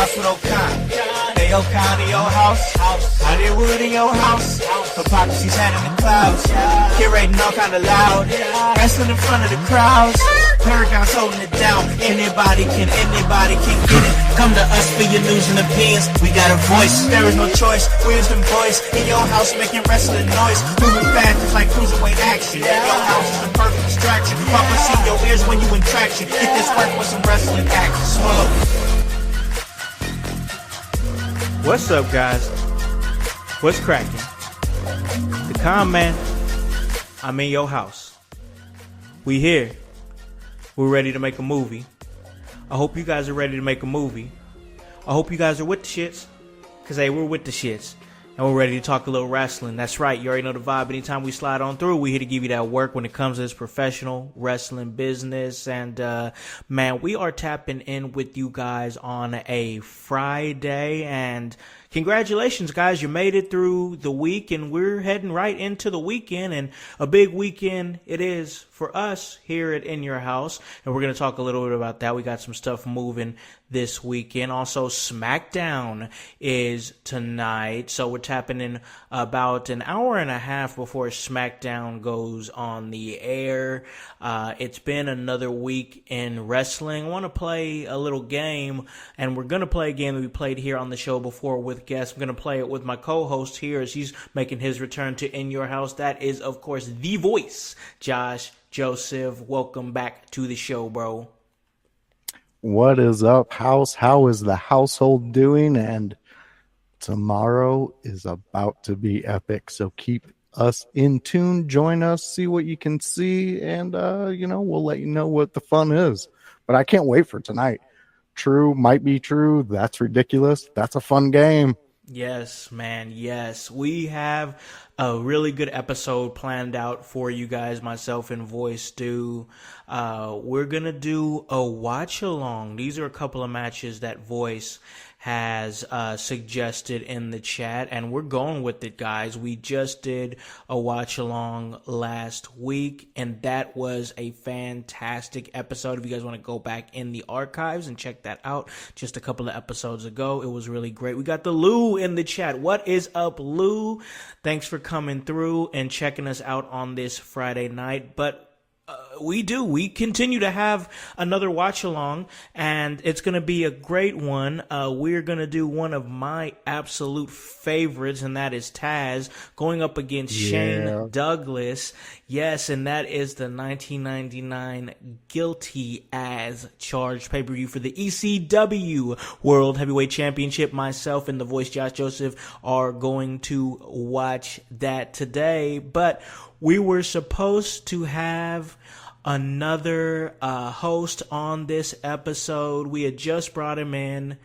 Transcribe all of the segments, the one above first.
house with O'Con. Hey, O'Con in your house. Hollywood in your house. Hypocrisy's head in the clouds. Curating all kind of loud. Wrestling in front of the crowds. Paragon's holding it down. Anybody can get it. Come to us for your news and opinions. We got a voice. There is no choice. Wisdom voice in your house making wrestling noise. Moving fast just like cruiserweight action. Your house is the perfect distraction. Papa see your ears when you in traction. Get this work with some wrestling action. Swallow. What's up, guys? What's cracking? The Con Man. I'm in your house. We here. We're ready to make a movie. I hope you guys are ready to make a movie. I hope you guys are with the shits. Because, hey, we're with the shits. And we're ready to talk a little wrestling. That's right. You already know the vibe. Anytime we slide on through, we're here to give you that work when it comes to this professional wrestling business. And, man, we are tapping in with you guys on a Friday. And congratulations, guys. You made it through the week, and we're heading right into the weekend. And a big weekend it is for us here at In Your House. And we're going to talk a little bit about that. We got some stuff moving this weekend. Also, SmackDown is tonight. So we're tapping in about an hour and a half before SmackDown goes on the air. It's been another week in wrestling. I want to play a little game, and we're going to play a game that we played here on the show before with guests. I'm going to play it with my co-host here as he's making his return to In Your House. That is, of course, the voice, Josh Joseph. Welcome back to the show, bro. What is up, house? How is the household doing? And tomorrow is about to be epic. So keep us in tune. Join us. See what you can see. And, we'll let you know what the fun is. But I can't wait for tonight. True, might be true. That's ridiculous. That's a fun game. Yes, man. Yes. We have a really good episode planned out for you guys. Myself and Voice do. We're going to do a watch along. These are a couple of matches that Voice has suggested in the chat, and we're going with it, guys. We just did a watch along last week, and that was a fantastic episode. If you guys want to go back in the archives and check that out, just a couple of episodes ago, it was really great. We got the Lou in the chat. What is up, Lou? Thanks for coming through and checking us out on this Friday night. But we continue to have another watch along, and it's going to be a great one. We're going to do one of my absolute favorites, and that is Taz going up against Shane Douglas. Yes, and that is the 1999 Guilty As Charged pay-per-view for the ECW World Heavyweight Championship. Myself and the voice Josh Joseph are going to watch that today, but we were supposed to have another host on this episode. We had just brought him in,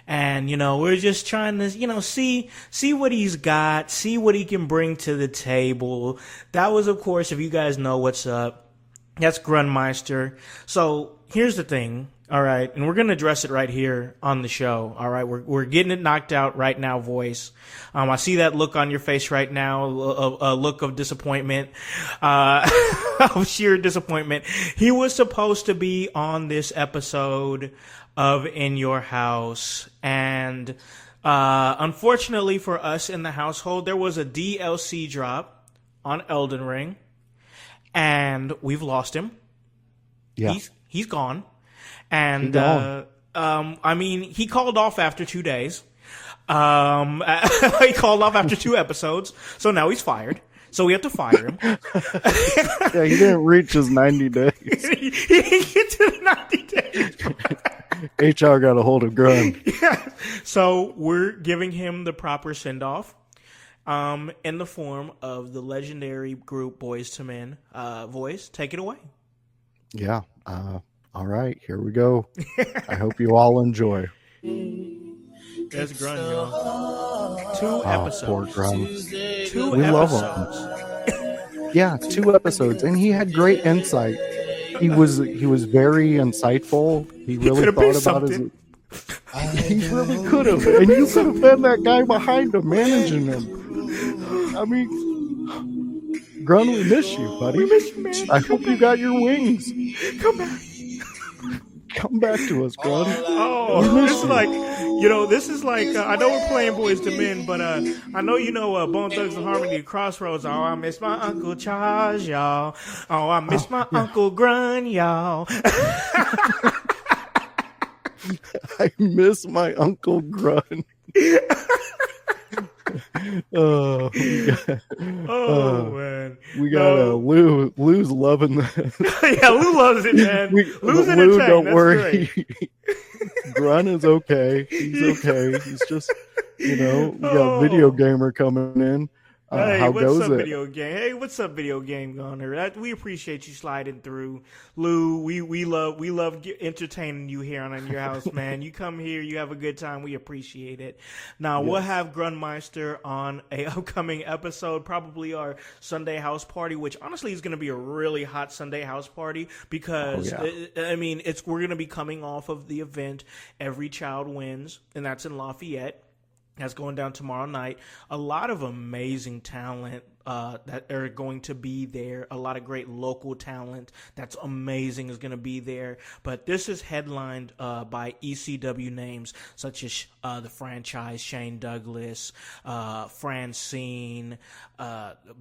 and we're just trying to see what he's got, see what he can bring to the table. That was, of course, if you guys know what's up, that's Grunmeister. So here's the thing. All right, and we're going to address it right here on the show. All right, we're getting it knocked out right now, Voice. I see that look on your face right now, a look of disappointment, of sheer disappointment. He was supposed to be on this episode of In Your House, and unfortunately for us in the household, there was a DLC drop on Elden Ring, and we've lost him. Yeah. He's gone. And, he called off after 2 days. He called off after 2 episodes. So now he's fired. So we have to fire him. Yeah, he didn't reach his 90 days. He didn't get to the 90 days. HR got a hold of Grun. Yeah. So we're giving him the proper send-off. In the form of the legendary group Boyz II Men. Voice, take it away. Yeah. All right, here we go. I hope you all enjoy. There's Grun, y'all. 2 episodes. Poor Grun. 2 We episodes. love him. Yeah, 2 episodes, and he had great insight. He was very insightful. He really thought about his. He really could have, and you could have been that guy behind him, managing him. I mean, Grun, we miss you, buddy. We miss you, man. I hope you got your wings. Come back. Come back to us, Grun. Oh, it's like, You know, this is like, I know we're playing Boys to Men, but I know you know Bone Thugs and Harmony, Crossroads. Oh, I miss my Uncle Charles, y'all. Oh, I miss my Uncle Grun, y'all. I miss my Uncle Grun. Oh, man. We got Lou's loving the yeah, Lou loves it, man. Lou's Lou, don't That's worry. Great. Grun is okay. He's okay. He's just, we got Video Gamer coming in. Hey, how what's goes up, it? Video Game? Hey, what's up, Video Game Gunner? We appreciate you sliding through, Lou. We love entertaining you here on your house, man. You come here, you have a good time. We appreciate it. Now we'll have Grunmeister on a upcoming episode, probably our Sunday house party, which honestly is going to be a really hot Sunday house party because we're going to be coming off of the event Every Child Wins, and that's in Lafayette. That's going down tomorrow night. A lot of amazing talent that are going to be there. A lot of great local talent that's amazing is going to be there. But this is headlined by ECW names such as the franchise, Shane Douglas, Francine,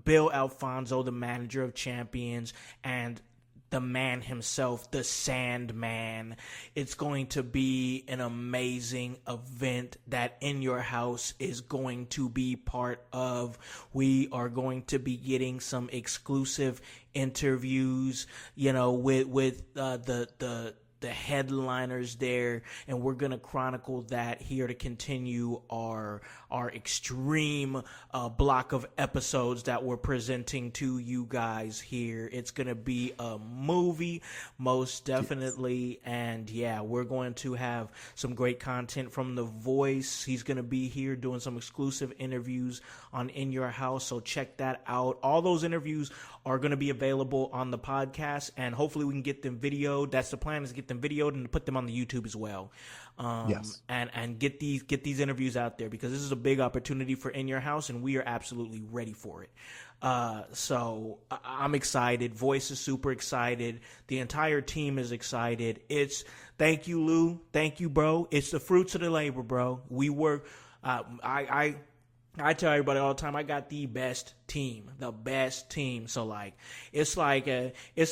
Bill Alfonso, the manager of champions, and the man himself, the Sandman. It's going to be an amazing event that In Your House is going to be part of. We are going to be getting some exclusive interviews, with the headliners there, and we're going to chronicle that here to continue our extreme block of episodes that we're presenting to you guys here. It's going to be a movie, most definitely, and yeah, we're going to have some great content from The Voice. He's going to be here doing some exclusive interviews on In Your House, so check that out. All those interviews are going to be available on the podcast, and hopefully we can get them videoed. That's the plan, is to get them videoed and put them on the YouTube as well. Yes. And get these interviews out there, because this is a big opportunity for In Your House, and we are absolutely ready for it. So I'm excited. Voice is super excited. The entire team is excited. Thank you, Lou. Thank you, bro. It's the fruits of the labor, bro. We work. I tell everybody all the time, I got the best team. So it's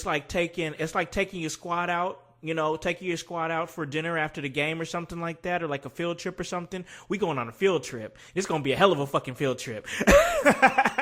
like taking your squad out. Taking your squad out for dinner after the game or something like that, or like a field trip or something. We going on a field trip. It's going to be a hell of a fucking field trip.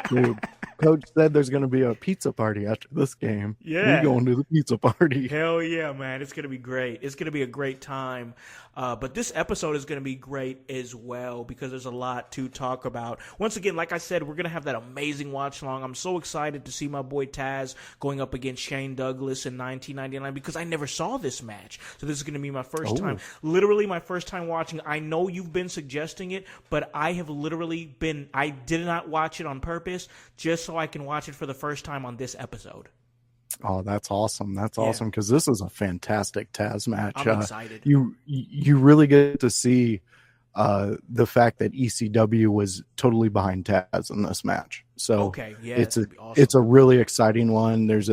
Dude, Coach said there's going to be a pizza party after this game. Yeah. We're going to the pizza party. Hell yeah, man. It's going to be great. It's going to be a great time. But this episode is going to be great as well, because there's a lot to talk about. Once again, like I said, we're going to have that amazing watch long. I'm so excited to see my boy Taz going up against Shane Douglas in 1999, because I never saw this match. So this is going to be my first time, literally my first time watching. I know you've been suggesting it, but I did not watch it on purpose, just so I can watch it for the first time on this episode. Oh, that's awesome. That's awesome, because this is a fantastic Taz match. I'm excited. You really get to see the fact that ECW was totally behind Taz in this match. So it's a really exciting one. There's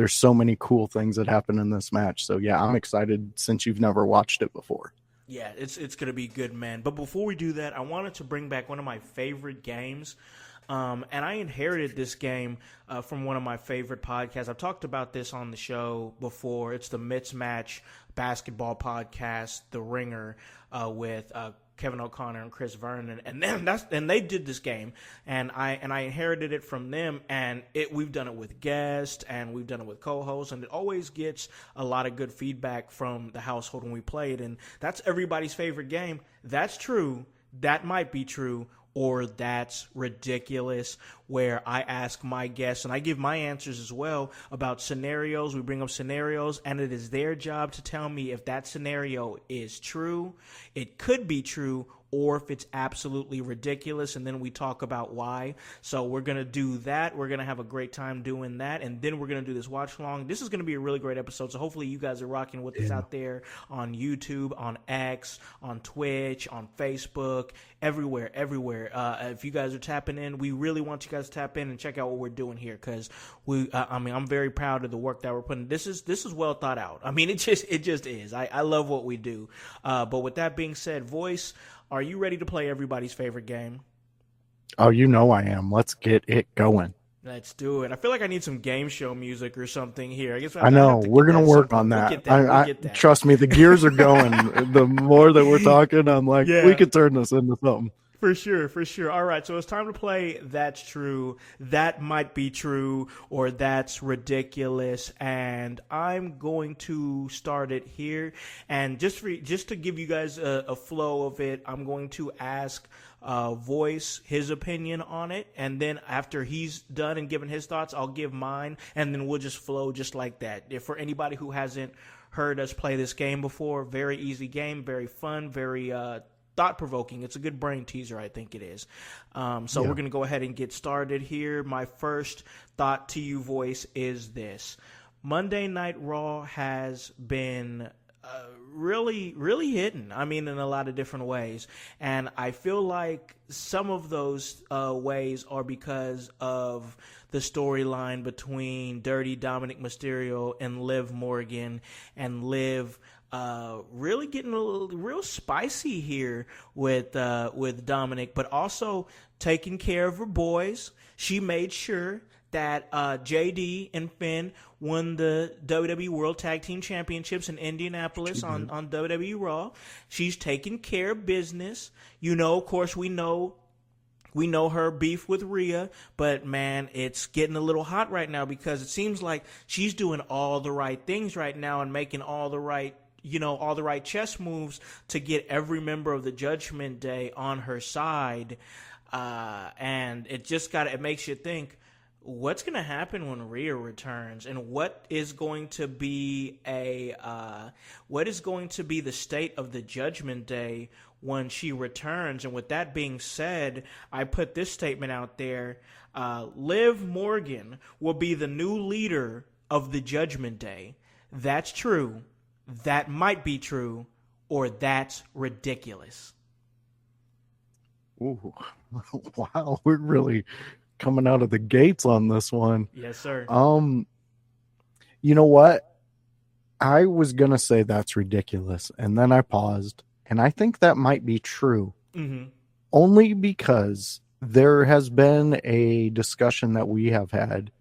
so many cool things that happen in this match. So yeah, I'm excited since you've never watched it before. Yeah, it's going to be good, man. But before we do that, I wanted to bring back one of my favorite games. And I inherited this game from one of my favorite podcasts. I've talked about this on the show before. It's the Mismatch basketball podcast, The Ringer, with Kevin O'Connor and Chris Vernon, and they did this game, and I inherited it from them, and we've done it with guests, and we've done it with co-hosts, and it always gets a lot of good feedback from the household when we play it, and that's everybody's favorite game. That's true. That might be true. Or that's ridiculous, where I ask my guests, and I give my answers as well, about scenarios. We bring up scenarios, and it is their job to tell me if that scenario is true, it could be true, or if it's absolutely ridiculous, and then we talk about why. So we're going to do that. We're going to have a great time doing that, and then we're going to do this watch along. This is going to be a really great episode, so hopefully you guys are rocking with us out there on YouTube, on X, on Twitch, on Facebook, everywhere. If you guys are tapping in, we really want you guys to tap in and check out what we're doing here, because I'm very proud of the work that we're putting. This is well thought out. I mean, it just is. I love what we do. But with that being said, Voice, are you ready to play everybody's favorite game? Oh, you know I am. Let's get it going. Let's do it. I feel like I need some game show music or something here. I know. We're going to work on that. We'll get that. Trust me, the gears are going. The more that we're talking, I'm like, we could turn this into something. For sure. All right, so it's time to play That's True, That Might Be True, or That's Ridiculous. And I'm going to start it here. And just to give you guys a flow of it, I'm going to ask Voice his opinion on it. And then after he's done and given his thoughts, I'll give mine. And then we'll just flow just like that. If for anybody who hasn't heard us play this game before, very easy game, very fun, very thought-provoking. It's a good brain teaser, I think it is. We're going to go ahead and get started here. My first thought to you, Voice, is this. Monday Night Raw has been really, really hitting. I mean, in a lot of different ways. And I feel like some of those ways are because of the storyline between Dirty Dominic Mysterio and Liv Morgan, and Liv really getting real spicy here with Dominic, but also taking care of her boys. She made sure that JD and Finn won the WWE World Tag Team Championships in Indianapolis on WWE Raw. She's taking care of business. You know, of course, we know her beef with Rhea, but man, it's getting a little hot right now because it seems like she's doing all the right things right now and making all the right chess moves to get every member of the Judgment Day on her side. And it makes you think, what's going to happen when Rhea returns, and what is going to be the state of the Judgment Day when she returns? And with that being said, I put this statement out there. Liv Morgan will be the new leader of the Judgment Day. That's true. That might be true, or that's ridiculous. Ooh, wow, we're really coming out of the gates on this one. Yes, sir. You know what? I was gonna say that's ridiculous, and then I paused, and I think that might be true. Mm-hmm. Only because there has been a discussion that we have had.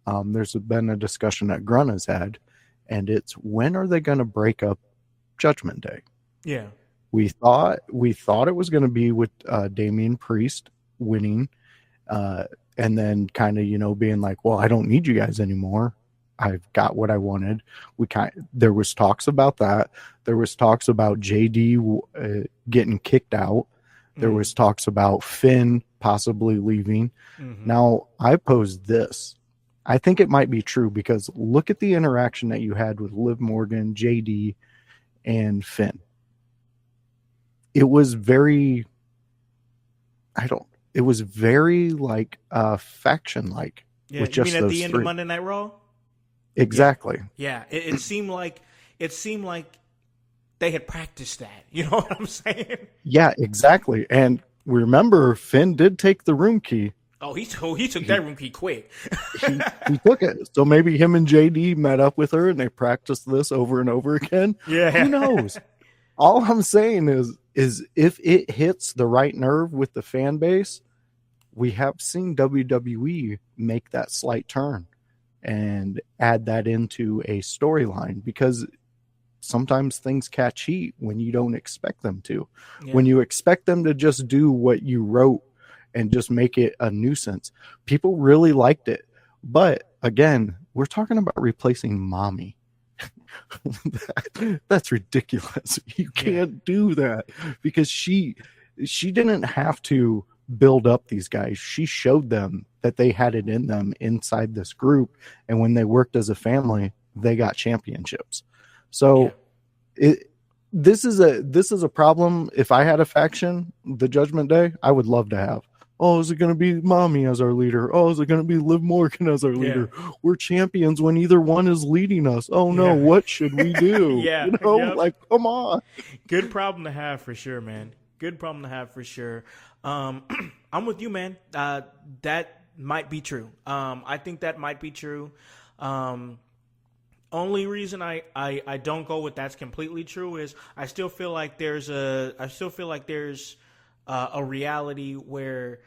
There's been a discussion that Grunt has had. And it's, when are they going to break up Judgment Day? Yeah. We thought it was going to be with Damian Priest winning, and then kind of, being like, well, I don't need you guys anymore. I've got what I wanted. There was talks about that. There was talks about JD getting kicked out. There was talks about Finn possibly leaving. Mm-hmm. Now, I posed this. I think it might be true because look at the interaction that you had with Liv Morgan, JD, and Finn. It was very, like faction-like. Yeah, with just you mean at those the end three. of Monday Night Raw? Exactly. Yeah. It seemed like they had practiced that. You know what I'm saying? Yeah, exactly. And remember, Finn did take the room key. Oh, he took that room key quick. he took it. So maybe him and JD met up with her and they practiced this over and over again. Yeah. Who knows? All I'm saying is if it hits the right nerve with the fan base, we have seen WWE make that slight turn and add that into a storyline, because sometimes things catch heat when you don't expect them to. Yeah. When you expect them to just do what you wrote and just make it a nuisance. People really liked it. But again, we're talking about replacing Mommy. That's ridiculous. You can't do that, because she didn't have to build up these guys. She showed them that they had it in them inside this group. And when they worked as a family, they got championships. So this is a problem. If I had a faction, the Judgment Day, I would love to have. Oh, is it going to be Mommy as our leader? Oh, is it going to be Liv Morgan as our leader? We're champions when either one is leading us. Oh no, what should we do? Yeah, like, come on. Good problem to have for sure, man. Good problem to have for sure. I'm with you, man. That might be true. I think that might be true. Only reason I don't go with that's completely true is I still feel like there's a reality where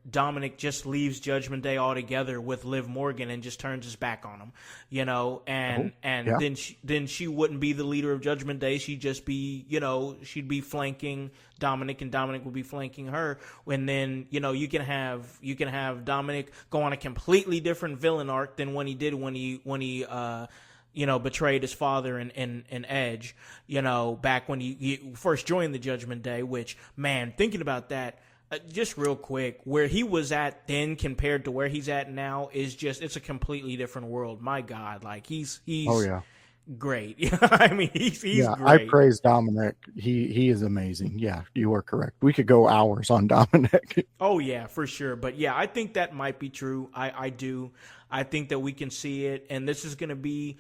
Dominic just leaves Judgment Day altogether with Liv Morgan and just turns his back on him, then she wouldn't be the leader of Judgment Day. She'd just be, she'd be flanking Dominic and Dominic would be flanking her. And then, you can have Dominic go on a completely different villain arc than when he did when he betrayed his father in Edge, back when he first joined the Judgment Day, which, man, thinking about that, just real quick, where he was at then compared to where he's at now is just, it's a completely different world. My God, like he's great. I mean, he's great. I praise Dominic. He is amazing. Yeah, you are correct. We could go hours on Dominic. Oh yeah, for sure. But yeah, I think that might be true. I do. I think that we can see it, and this is gonna be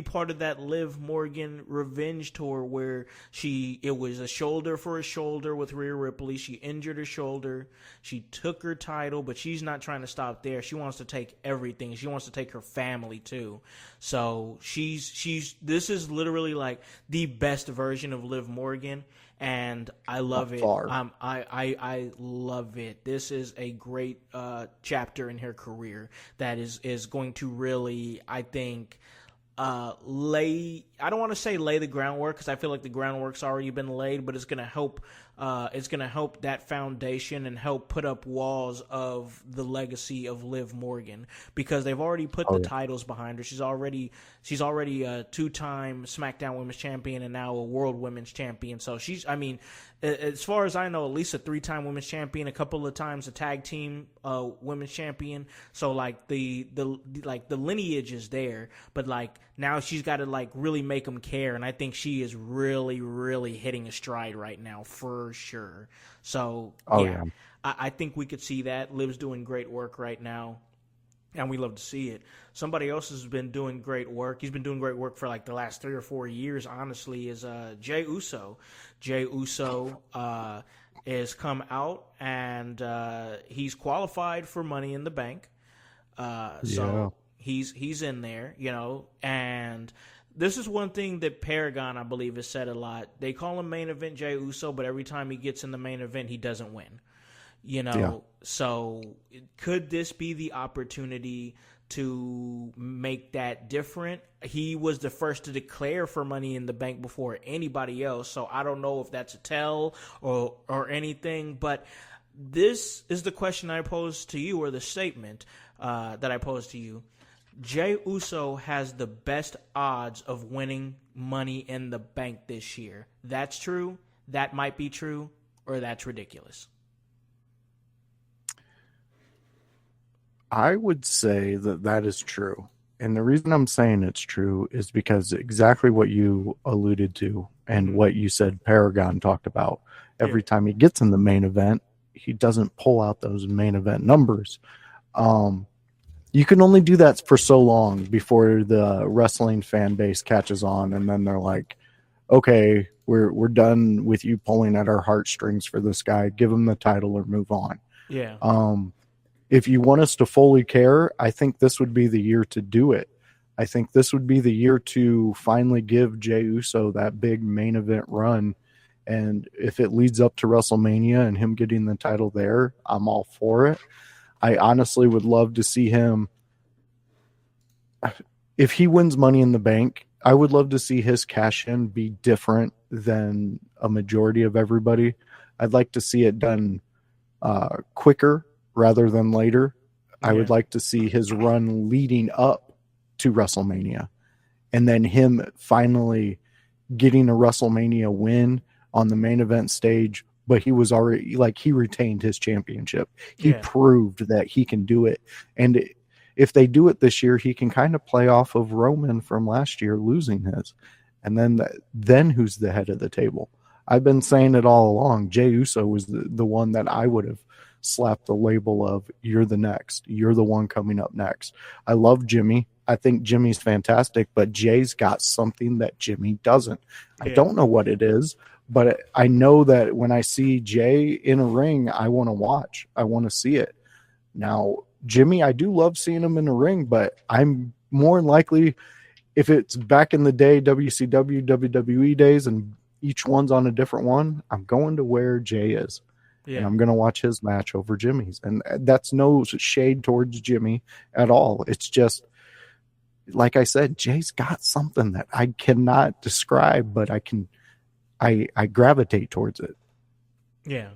part of that Liv Morgan revenge tour where it was a shoulder for a shoulder with Rhea Ripley. She injured her shoulder. She took her title, but she's not trying to stop there. She wants to take everything. She wants to take her family too. So this is literally like the best version of Liv Morgan. And I love it. I love it. This is a great chapter in her career that is going to really, I think, I don't want to say lay the groundwork because I feel like the groundwork's already been laid, but it's going to help that foundation and help put up walls of the legacy of Liv Morgan, because they've already put the titles behind her. She's already a 2-time SmackDown Women's Champion and now a World Women's Champion. So as far as I know, at least a 3-time Women's Champion, a couple of times a tag team Women's Champion. So like the lineage is there, but like now she's got to like really make them care, and I think she is really, really hitting a stride right now for sure. So I think we could see that. Liv's doing great work right now, and we love to see it. Somebody else has been doing great work. He's been doing great work for like the last 3 or 4 years, honestly, is Jey Uso. Jey Uso has come out, and he's qualified for Money in the Bank. So he's in there, and this is one thing that Paragon, I believe, has said a lot. They call him main event Jey Uso, but every time he gets in the main event, he doesn't win. So could this be the opportunity to make that different? He was the first to declare for Money in the Bank before anybody else, so I don't know if that's a tell or anything, but this is the question I posed to you, or the statement that I posed to you. Jey Uso has the best odds of winning Money in the Bank this year. That's true, that might be true, or that's ridiculous. I would say that is true. And the reason I'm saying it's true is because exactly what you alluded to and what you said Paragon talked about. Every time he gets in the main event, he doesn't pull out those main event numbers. You can only do that for so long before the wrestling fan base catches on, and then they're like, okay, we're done with you pulling at our heartstrings for this guy. Give him the title or move on. Yeah. If you want us to fully care, I think this would be the year to do it. I think this would be the year to finally give Jey Uso that big main event run. And if it leads up to WrestleMania and him getting the title there, I'm all for it. I honestly would love to see him. If he wins Money in the Bank, I would love to see his cash in be different than a majority of everybody. I'd like to see it done quicker rather than later. I would like to see his run leading up to WrestleMania, and then him finally getting a WrestleMania win on the main event stage. But he was already, like, he retained his championship. He proved that he can do it. And if they do it this year, he can kind of play off of Roman from last year losing his. And then who's the head of the table? I've been saying it all along. Jey Uso was the one that I would have slapped the label of, you're the next. You're the one coming up next. I love Jimmy. I think Jimmy's fantastic, but Jay's got something that Jimmy doesn't. I don't know what it is, but I know that when I see Jay in a ring, I want to watch. I want to see it. Now, Jimmy, I do love seeing him in the ring, but I'm more likely, if it's back in the day, WCW, WWE days, and each one's on a different one, I'm going to where Jay is. Yeah. And I'm going to watch his match over Jimmy's. And that's no shade towards Jimmy at all. It's just, like I said, Jay's got something that I cannot describe, but I gravitate towards it. Yeah.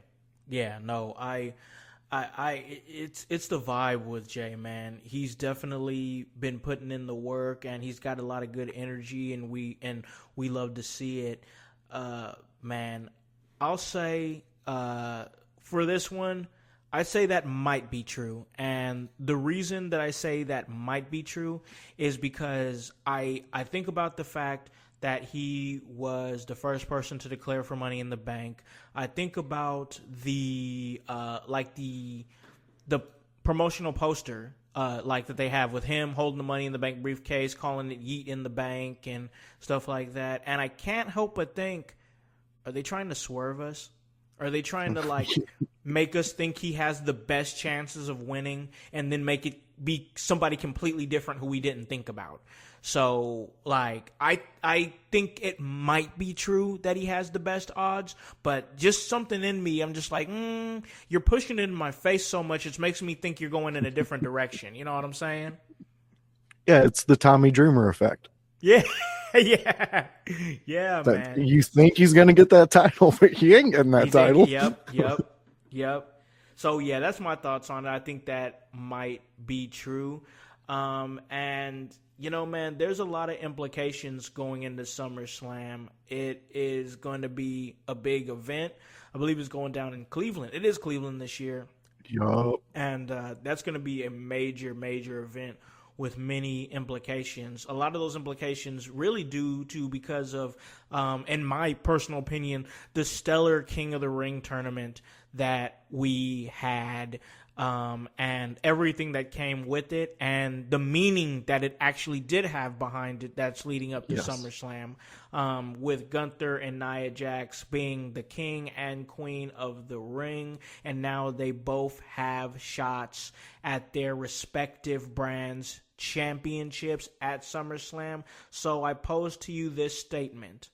Yeah. No, it's the vibe with Jay, man. He's definitely been putting in the work, and he's got a lot of good energy, and we love to see it. Man, I'll say, for this one, I say that might be true. And the reason that I say that might be true is because I think about the fact that he was the first person to declare for Money in the Bank. I think about the promotional poster that they have with him holding the Money in the Bank briefcase, calling it Yeet in the Bank and stuff like that. And I can't help but think, are they trying to swerve us? Are they trying to make us think he has the best chances of winning and then make it be somebody completely different who we didn't think about? So, I think it might be true that he has the best odds, but just something in me, I'm just like, you're pushing it in my face so much, it makes me think you're going in a different direction. You know what I'm saying? Yeah, it's the Tommy Dreamer effect. Yeah. Yeah, man. You think he's going to get that title, but he ain't getting that title. Yep. So, yeah, that's my thoughts on it. I think that might be true. And, man, there's a lot of implications going into SummerSlam. It is going to be a big event. I believe it's going down in Cleveland. It is Cleveland this year. Yup. And that's going to be a major, major event with many implications. A lot of those implications really due to because of, in my personal opinion, the stellar King of the Ring tournament that we had, and everything that came with it, and the meaning that it actually did have behind it that's leading up to SummerSlam, with Gunther and Nia Jax being the king and queen of the ring, and now they both have shots at their respective brands' championships at SummerSlam. So I pose to you this statement.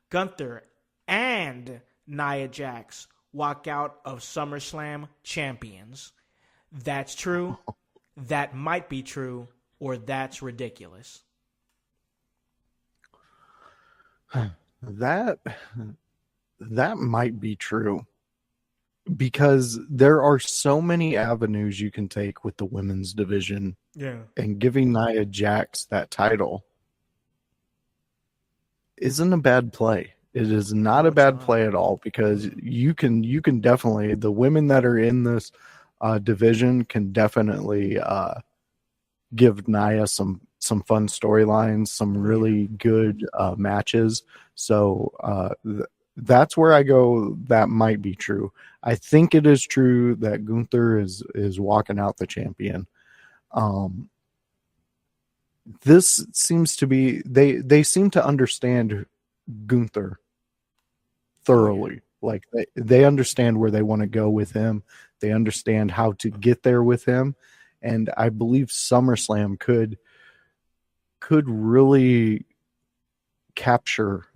Gunther and Nia Jax walk out of SummerSlam champions. That's true, that might be true, or that's ridiculous. That might be true, because there are so many avenues you can take with the women's division. Yeah. And giving Nia Jax that title isn't a bad play. It is not a bad play at all, because you can definitely, the women that are in this division can definitely give Nia some fun storylines, some really good matches. So that's where I go. That might be true. I think it is true that Gunther is walking out the champion. This seems to be, they seem to understand Gunther thoroughly. Like they understand where they want to go with him. They understand how to get there with him. And I believe SummerSlam could really capture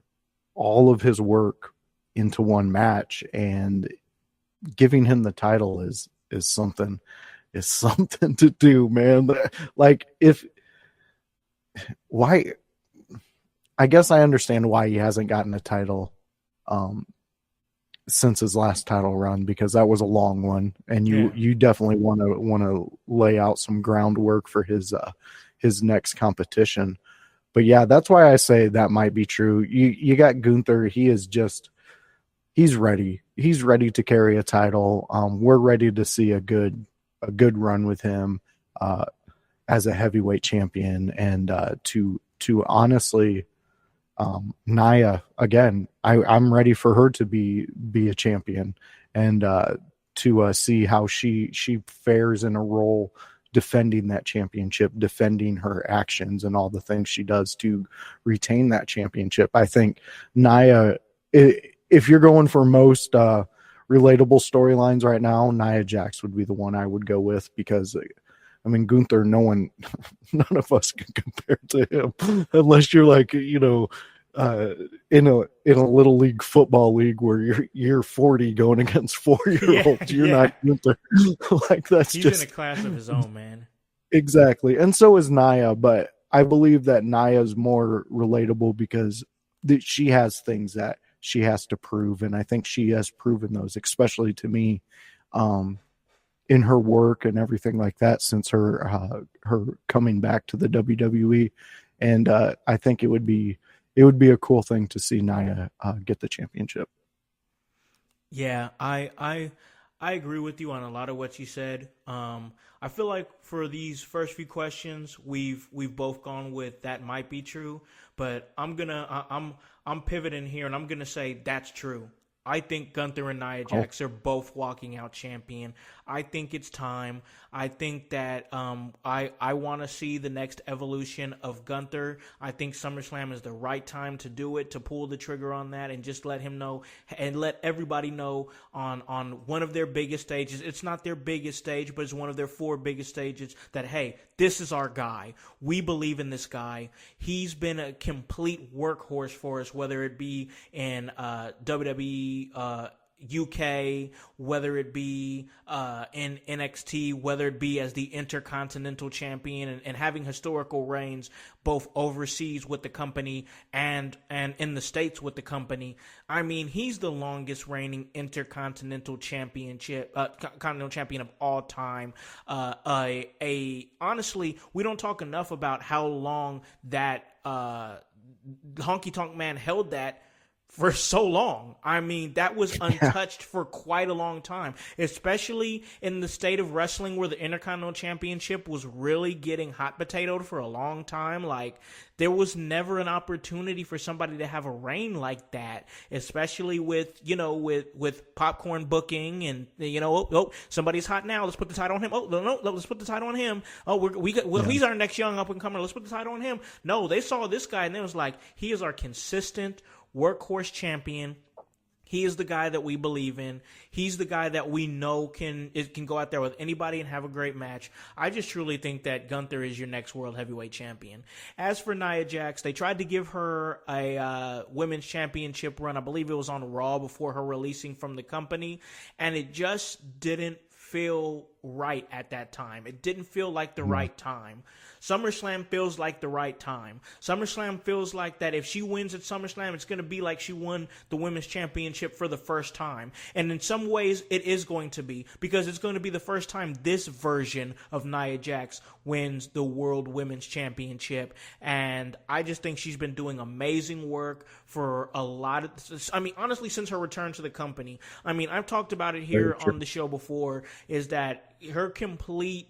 all of his work into one match, and giving him the title is something to do, man. Like, I guess I understand why he hasn't gotten a title since his last title run, because that was a long one, and you definitely want to lay out some groundwork for his next competition. But yeah, that's why I say that might be true. You got Gunther. He's ready. He's ready to carry a title. We're ready to see a good run with him as a heavyweight champion, and to honestly Nia, again, I'm ready for her to be a champion, and to see how she fares in a role defending that championship, defending her actions and all the things she does to retain that championship. I think Nia, if you're going for most relatable storylines right now, Nia Jax would be the one I would go with, because I mean, Gunther, none of us can compare to him unless you're like, in a little league football league where you're 40 going against 4-year-olds. You're not Gunther. Like, that's he's just in a class of his own, man. Exactly. And so is Nia, but I believe that Nia is more relatable because she has things that she has to prove, and I think she has proven those, especially to me, in her work and everything like that since her coming back to the WWE. And I think it would be a cool thing to see Nia get the championship. Yeah, I agree with you on a lot of what you said. I feel like for these first few questions, we've both gone with that might be true, but I'm pivoting here, and I'm gonna say that's true. I think Gunther and Nia Jax are both walking out champion. I think it's time. I think that I want to see the next evolution of Gunther. I think SummerSlam is the right time to do it, to pull the trigger on that and just let him know and let everybody know on one of their biggest stages. It's not their biggest stage, but it's one of their 4 biggest stages that, hey, this is our guy. We believe in this guy. He's been a complete workhorse for us, whether it be in WWE UK, whether it be in NXT, whether it be as the Intercontinental Champion and having historical reigns both overseas with the company and in the States with the company. I mean, he's the longest reigning Intercontinental Championship Continental Champion of all time. Honestly, we don't talk enough about how long that Honky Tonk Man held that for so long. I mean, that was untouched for quite a long time, especially in the state of wrestling where the Intercontinental Championship was really getting hot potatoed for a long time. Like, there was never an opportunity for somebody to have a reign like that, especially with popcorn booking and, somebody's hot now. Let's put the title on him. Oh, no, let's put the title on him. Oh, he's our next young up and comer. Let's put the title on him. No, they saw this guy and it was like, he is our consistent workhorse champion. He is the guy that we believe in. He's the guy that we know can go out there with anybody and have a great match. I just truly think that Gunther is your next world heavyweight champion. As for Nia Jax, they tried to give her a women's championship run. I believe it was on Raw before her releasing from the company, and it just didn't feel right at that time. It didn't feel like the right time. SummerSlam feels like the right time. SummerSlam feels like that if she wins at SummerSlam, it's going to be like she won the women's championship for the first time. And in some ways, it is going to be, because it's going to be the first time this version of Nia Jax wins the World Women's Championship. And I just think she's been doing amazing work for a lot of, honestly, since her return to the company. I mean, I've talked about it here on the show before, is that her complete,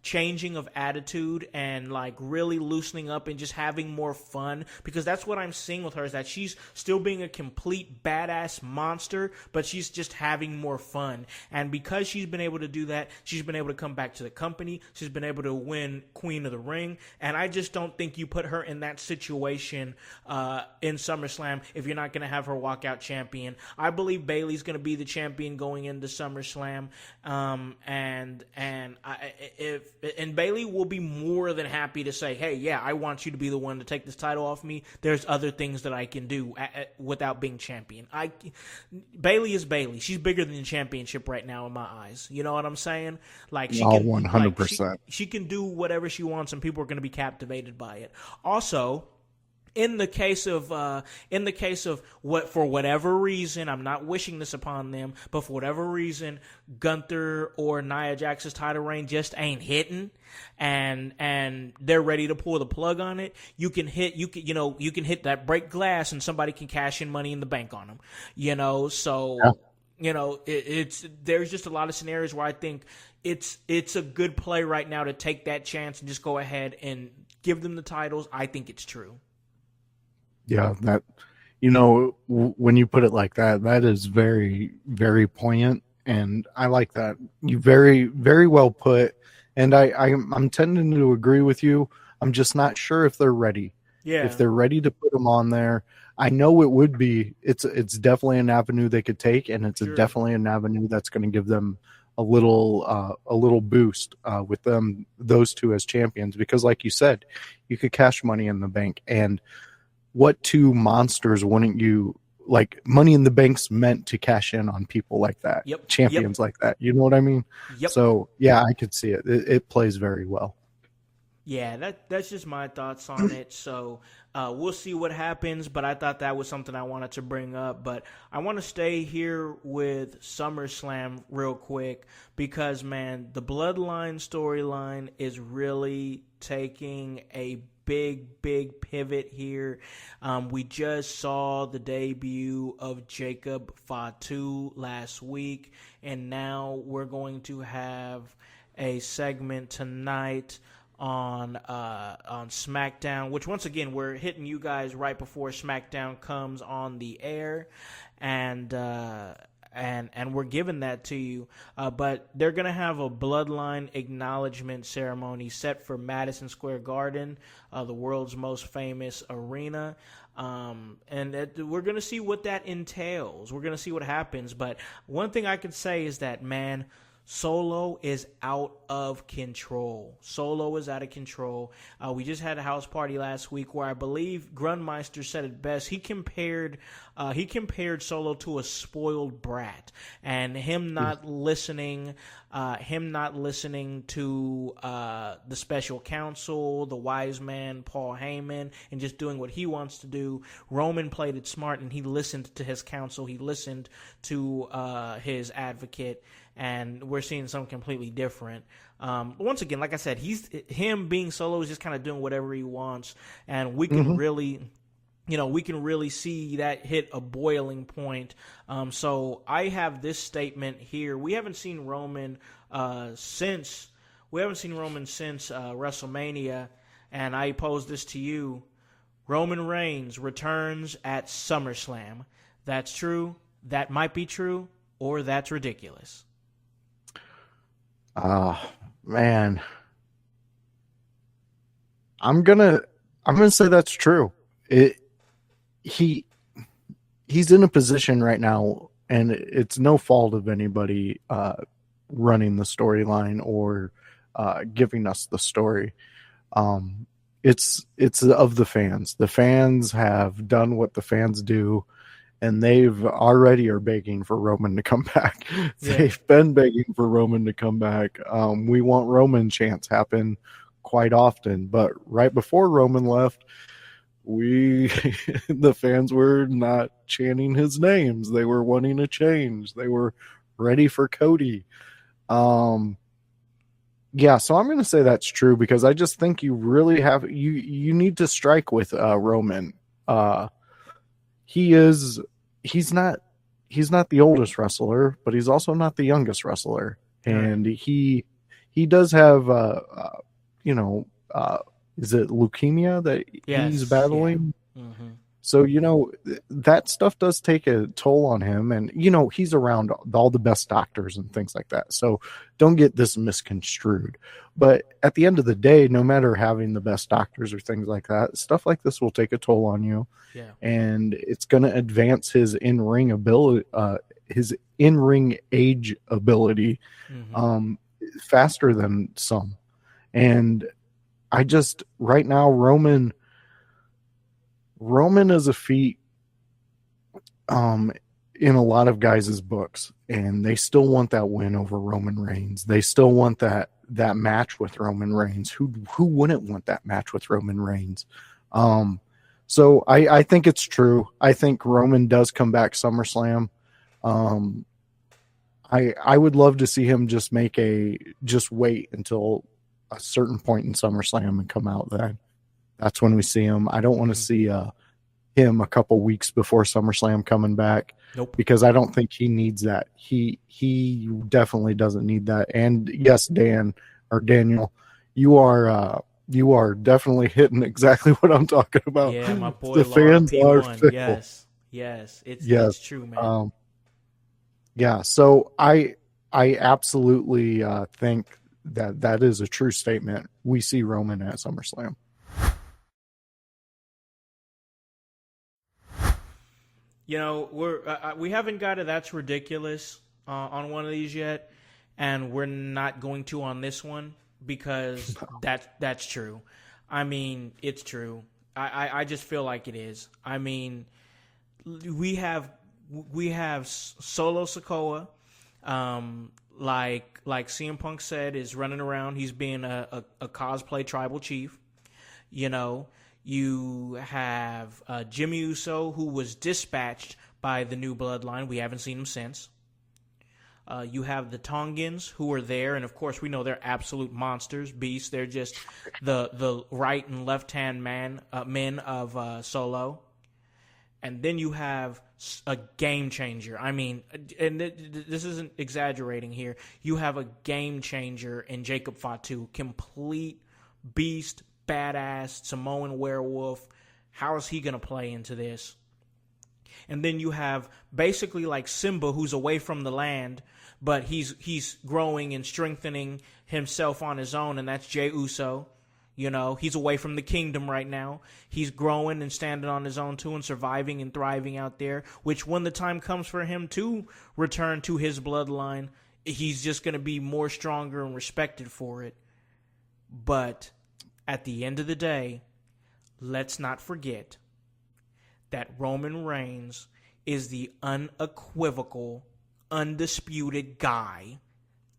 changing of attitude and really loosening up and just having more fun, because that's what I'm seeing with her, is that she's still being a complete badass monster, but she's just having more fun. And because she's been able to do that, she's been able to come back to the company. She's been able to win Queen of the Ring. And I just don't think you put her in that situation in SummerSlam if you're not going to have her walk out champion. I believe Bayley's going to be the champion going into SummerSlam. And Bayley will be more than happy to say, hey, yeah, I want you to be the one to take this title off me. There's other things that I can do without being champion. Bayley is Bayley. She's bigger than the championship right now in my eyes. You know what I'm saying? She can 100%. She can do whatever she wants, and people are going to be captivated by it. Also, in the case of what, for whatever reason, I'm not wishing this upon them, but for whatever reason, Gunther or Nia Jax's title reign just ain't hitting, and they're ready to pull the plug on it. You can hit that break glass, and somebody can cash in Money in the Bank on them. There's just a lot of scenarios where I think it's a good play right now to take that chance and just go ahead and give them the titles. I think it's true. Yeah, that when you put it like that, that is very, very poignant, and I like that. You very, very well put, and I'm tending to agree with you. I'm just not sure if they're ready. If Yeah, they're ready to put them on there, I know it would be. It's definitely an avenue they could take, and it's sure. definitely an avenue that's going to give them a little boost with those two as champions, because like you said, you could cash Money in the Bank, and what two monsters wouldn't you like? Money in the Bank's meant to cash in on people like that, Yep, yep, champions like that. You know what I mean? yep. So yeah, I could see it. It plays very well. Yeah, that's just my thoughts on it. So we'll see what happens. But I thought that was something I wanted to bring up. But I want to stay here with SummerSlam real quick because, man, the Bloodline storyline is really taking a big pivot here. We just saw the debut of Jacob Fatu last week, and now we're going to have a segment tonight on SmackDown, which once again we're hitting you guys right before SmackDown comes on the air, and we're giving that to you. But they're gonna have a Bloodline acknowledgement ceremony set for Madison Square Garden, the world's most famous arena. We're going to see what that entails. We're going to see what happens. But one thing I can say is that, man, Solo is out of control. Solo is out of control. We just had a house party last week where I believe Grunmeister said it best. He compared Solo to a spoiled brat, and him not listening to the special counsel, the wise man Paul Heyman, and just doing what he wants to do. Roman played it smart, and he listened to his counsel. He listened to his advocate. And we're seeing something completely different. Once again, like I said, him being Solo is just kind of doing whatever he wants, and we can really see that hit a boiling point. So I have this statement here. We haven't seen Roman since WrestleMania, and I pose this to you: Roman Reigns returns at SummerSlam. That's true. That might be true, or that's ridiculous. Man, I'm gonna say that's true. He's in a position right now, and it's no fault of anybody running the storyline or giving us the story. It's of the fans. The fans have done what the fans do, and they've already are begging for Roman to come back. Yeah. They've been begging for Roman to come back. We want Roman chants happen quite often, but right before Roman left, the fans were not chanting his names. They were wanting a change. They were ready for Cody. Yeah, so I'm going to say that's true, because I just think you really have you need to strike with Roman. He's not the oldest wrestler, but he's also not the youngest wrestler, and he does have is it leukemia that he's battling? Yeah. Mm-hmm. So that stuff does take a toll on him, and he's around all the best doctors and things like that. So don't get this misconstrued. But at the end of the day, no matter having the best doctors or things like that, stuff like this will take a toll on you. Yeah. And it's going to advance his in-ring ability, his in-ring age ability, faster than some. And I just right now Roman is a feat in a lot of guys' books, and they still want that win over Roman Reigns. They still want that match with Roman Reigns. Who wouldn't want that match with Roman Reigns? So I think it's true. I think Roman does come back SummerSlam. I would love to see him just wait until a certain point in SummerSlam and come out then. That's when we see him. I don't want to see him a couple weeks before SummerSlam coming back. Nope. Because I don't think he needs that. He definitely doesn't need that. And yes, Daniel, you are You are definitely hitting exactly what I'm talking about. Yeah, my boy The Laura fans are P1. fickle. Yes, it's Yes. true, man. Yeah. So I absolutely think that is a true statement. We see Roman at SummerSlam. You know, we haven't got a That's Ridiculous on one of these yet, and we're not going to on this one because that's true. I mean, it's true. I just feel like it is. I mean, we have Solo Sikoa, like CM Punk said, is running around. He's being a cosplay tribal chief. You know, you have Jimmy Uso, who was dispatched by the New Bloodline. We haven't seen him since. You have the Tongans, who are there, and of course we know they're absolute monsters, beasts. They're just the right and left hand men of Solo. And then you have a game changer. I mean, and this isn't exaggerating here. You have a game changer in Jacob Fatu, complete beast, badass Samoan werewolf. How is he going to play into this? And then you have basically like Simba, who's away from the land, but he's growing and strengthening himself on his own, and that's Jey Uso. You know, he's away from the kingdom right now. He's growing and standing on his own too and surviving and thriving out there, which when the time comes for him to return to his bloodline, he's just going to be more stronger and respected for it. But at the end of the day, let's not forget that Roman Reigns is the unequivocal, undisputed guy.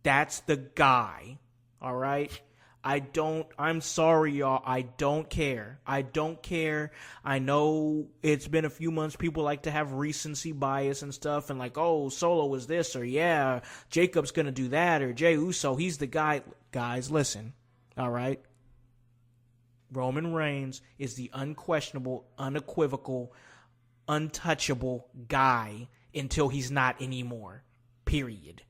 That's the guy, all right? I'm sorry, y'all. I don't care. I know it's been a few months. People like to have recency bias and stuff and like, oh, Solo is this, or yeah, Jacob's going to do that, or Jey Uso, he's the guy. Guys, listen, all right? Roman Reigns is the unquestionable, unequivocal, untouchable guy until he's not anymore. Period.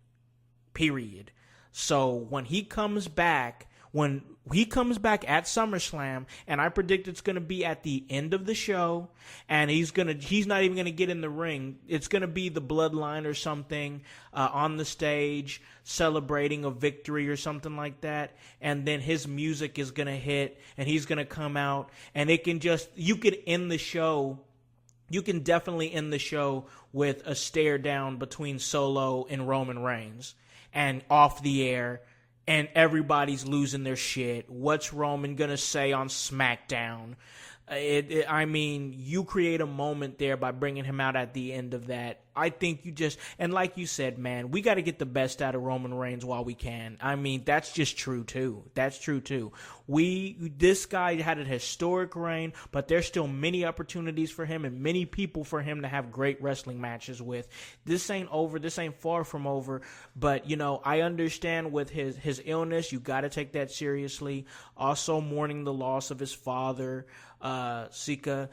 So when he comes back at SummerSlam, and I predict it's going to be at the end of the show, and he's not even going to get in the ring. It's going to be the Bloodline or something on the stage celebrating a victory or something like that, and then his music is going to hit, and he's going to come out, and you could end the show. You can definitely end the show with a stare down between Solo and Roman Reigns, and off the air, and everybody's losing their shit. What's Roman going to say on SmackDown? I mean, you create a moment there by bringing him out at the end of that. I think and like you said, man, we got to get the best out of Roman Reigns while we can. I mean, that's just true too. This guy had a historic reign, but there's still many opportunities for him and many people for him to have great wrestling matches with. This ain't over. This ain't far from over. But, you know, I understand with his illness, you got to take that seriously. Also mourning the loss of his father, Sika,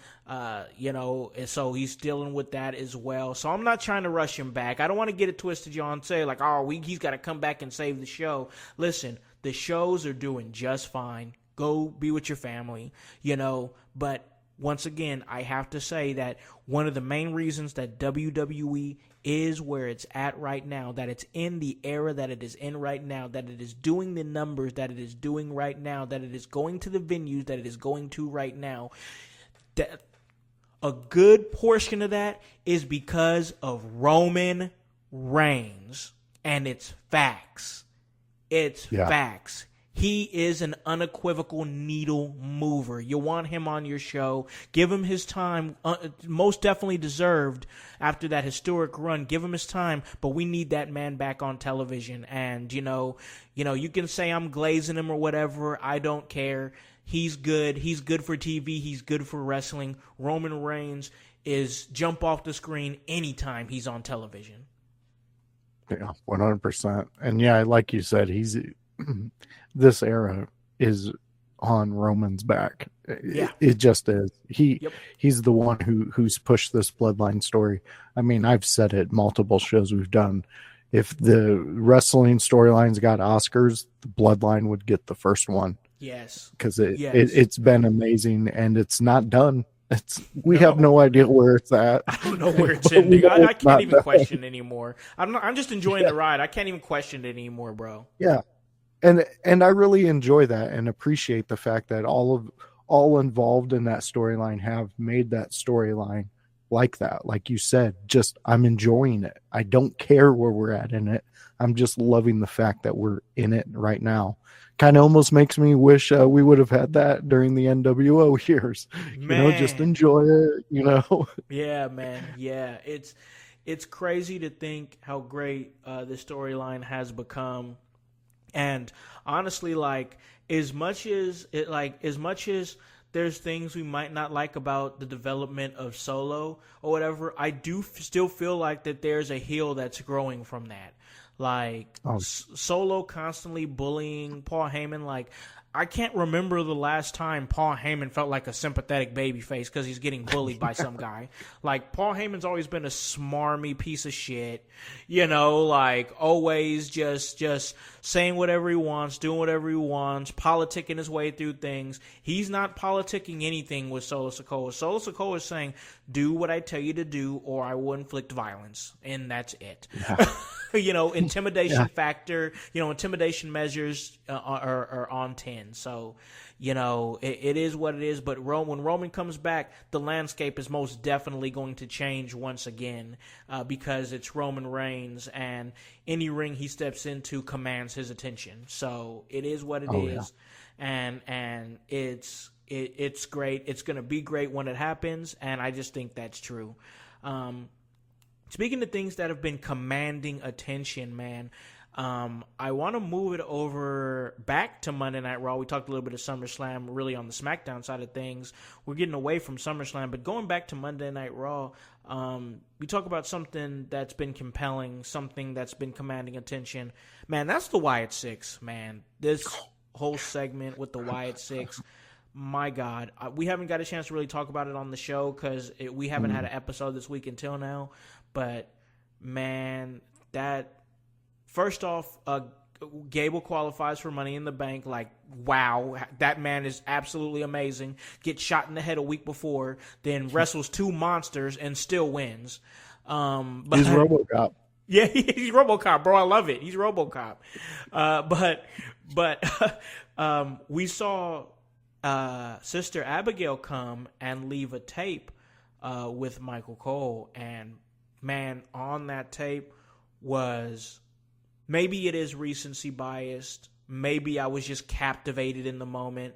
you know, and so he's dealing with that as well. So I'm not trying to rush him back. I don't want to get it twisted, y'all, and say like, oh, he's got to come back and save the show. Listen, the shows are doing just fine. Go be with your family, you know. But once again, I have to say that one of the main reasons that WWE is where it's at right now, that it's in the era that it is in right now, that it is doing the numbers that it is doing right now, that it is going to the venues that it is going to right now, that a good portion of that is because of Roman Reigns. And it's facts. Facts. He is an unequivocal needle mover. You want him on your show. Give him his time. Most definitely deserved after that historic run. Give him his time. But we need that man back on television. And, you know, you can say I'm glazing him or whatever. I don't care. He's good. He's good for TV. He's good for wrestling. Roman Reigns is jump off the screen anytime he's on television. Yeah, 100%. And yeah, like you said, this era is on Roman's back. Yeah. It just is. He's the one who's pushed this bloodline story. I mean, I've said it multiple shows we've done. If the wrestling storylines got Oscars, the bloodline would get the first one. Yes. because Yes. it's been amazing, and it's not done. We have no idea where it's at. I don't know where it's But we ending. know I it's can't not even done. question it anymore. I'm just enjoying the ride. I can't even question it anymore, bro. Yeah, and I really enjoy that and appreciate the fact that all involved in that storyline have made that storyline like that. Like you said, just I'm enjoying it. I don't care where we're at in it. I'm just loving the fact that we're in it right now. Kind of almost makes me wish we would have had that during the NWO years. Man. Just enjoy it. Yeah, man. Yeah, it's crazy to think how great the storyline has become, and honestly, like as much as there's things we might not like about the development of Solo or whatever, I do still feel like that there's a heel that's growing from that. Like Solo constantly bullying Paul Heyman, like I can't remember the last time Paul Heyman felt like a sympathetic babyface because he's getting bullied by some guy. Like, Paul Heyman's always been a smarmy piece of shit, like always just saying whatever he wants, doing whatever he wants, politicking his way through things. He's not politicking anything with Solo Sikoa. Solo Sikoa is saying, do what I tell you to do or I will inflict violence, and that's it. Yeah. Intimidation factor, intimidation measures are on 10. So, it is what it is. But when Roman comes back, the landscape is most definitely going to change once again because it's Roman Reigns, and any ring he steps into commands his attention. So it is what it is, and it's great. It's going to be great when it happens, and I just think that's true. Speaking of things that have been commanding attention, man, I want to move it over back to Monday Night Raw. We talked a little bit of SummerSlam, really on the SmackDown side of things. We're getting away from SummerSlam, but going back to Monday Night Raw, we talk about something that's been compelling, something that's been commanding attention. Man, that's the Wyatt Six, man. This whole segment with the Wyatt Six, my God. We haven't got a chance to really talk about it on the show because we haven't had an episode this week until now. But, man, first off, Gable qualifies for Money in the Bank. Like, wow, that man is absolutely amazing. Gets shot in the head a week before, then wrestles two monsters and still wins. But, he's RoboCop. Yeah, he's RoboCop, bro. I love it. He's RoboCop. But we saw Sister Abigail come and leave a tape with Michael Cole, and man, on that tape was, maybe it is recency biased. Maybe I was just captivated in the moment.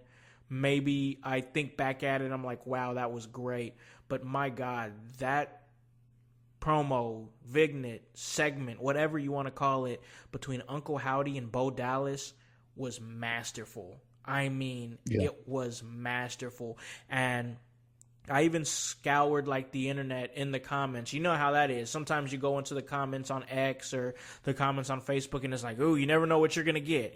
Maybe I think back at it and I'm like, wow, that was great. But my God, that promo, vignette, segment, whatever you want to call it, between Uncle Howdy and Bo Dallas was masterful. I mean, It was masterful. And I even scoured like the internet in the comments. You know how that is. Sometimes you go into the comments on X or the comments on Facebook and it's like, ooh, you never know what you're going to get,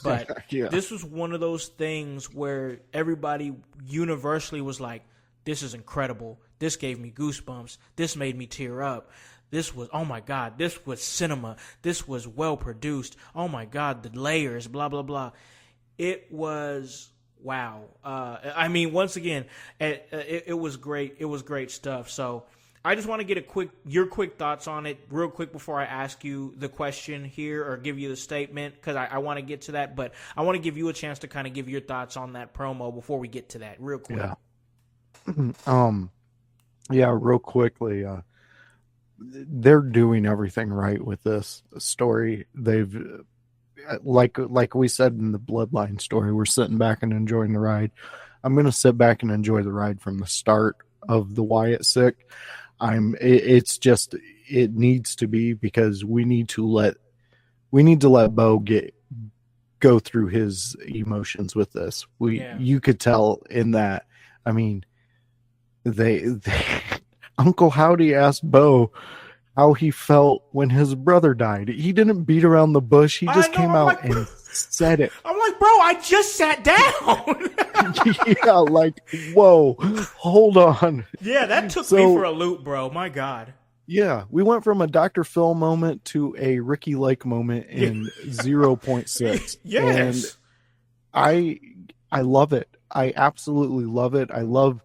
But This was one of those things where everybody universally was like, this is incredible. This gave me goosebumps. This made me tear up. This was, oh my God, this was cinema. This was well produced. Oh my God, the layers, blah, blah, blah. It was... wow. I mean, once again, it was great. It was great stuff. So I just want to get your quick thoughts on it real quick before I ask you the question here or give you the statement, because I want to get to that. But I want to give you a chance to kind of give your thoughts on that promo before we get to that real quick. Real quickly. They're doing everything right with this story. They've, like we said in the Bloodline story, we're sitting back and enjoying the ride. I'm going to sit back and enjoy the ride from the start of the Wyatt Six. It's just, it needs to be, because we need to let Bo go through his emotions with this. You could tell in that. I mean, they Uncle Howdy asked Bo how he felt when his brother died. He didn't beat around the bush. He just came out and said it. I'm like, bro, I just sat down. Yeah, like, whoa, hold on. Yeah, that took me for a loop, bro. My God. Yeah, we went from a Dr. Phil moment to a Ricky Lake moment in 0.6. Yes. I love it. I absolutely love it. I love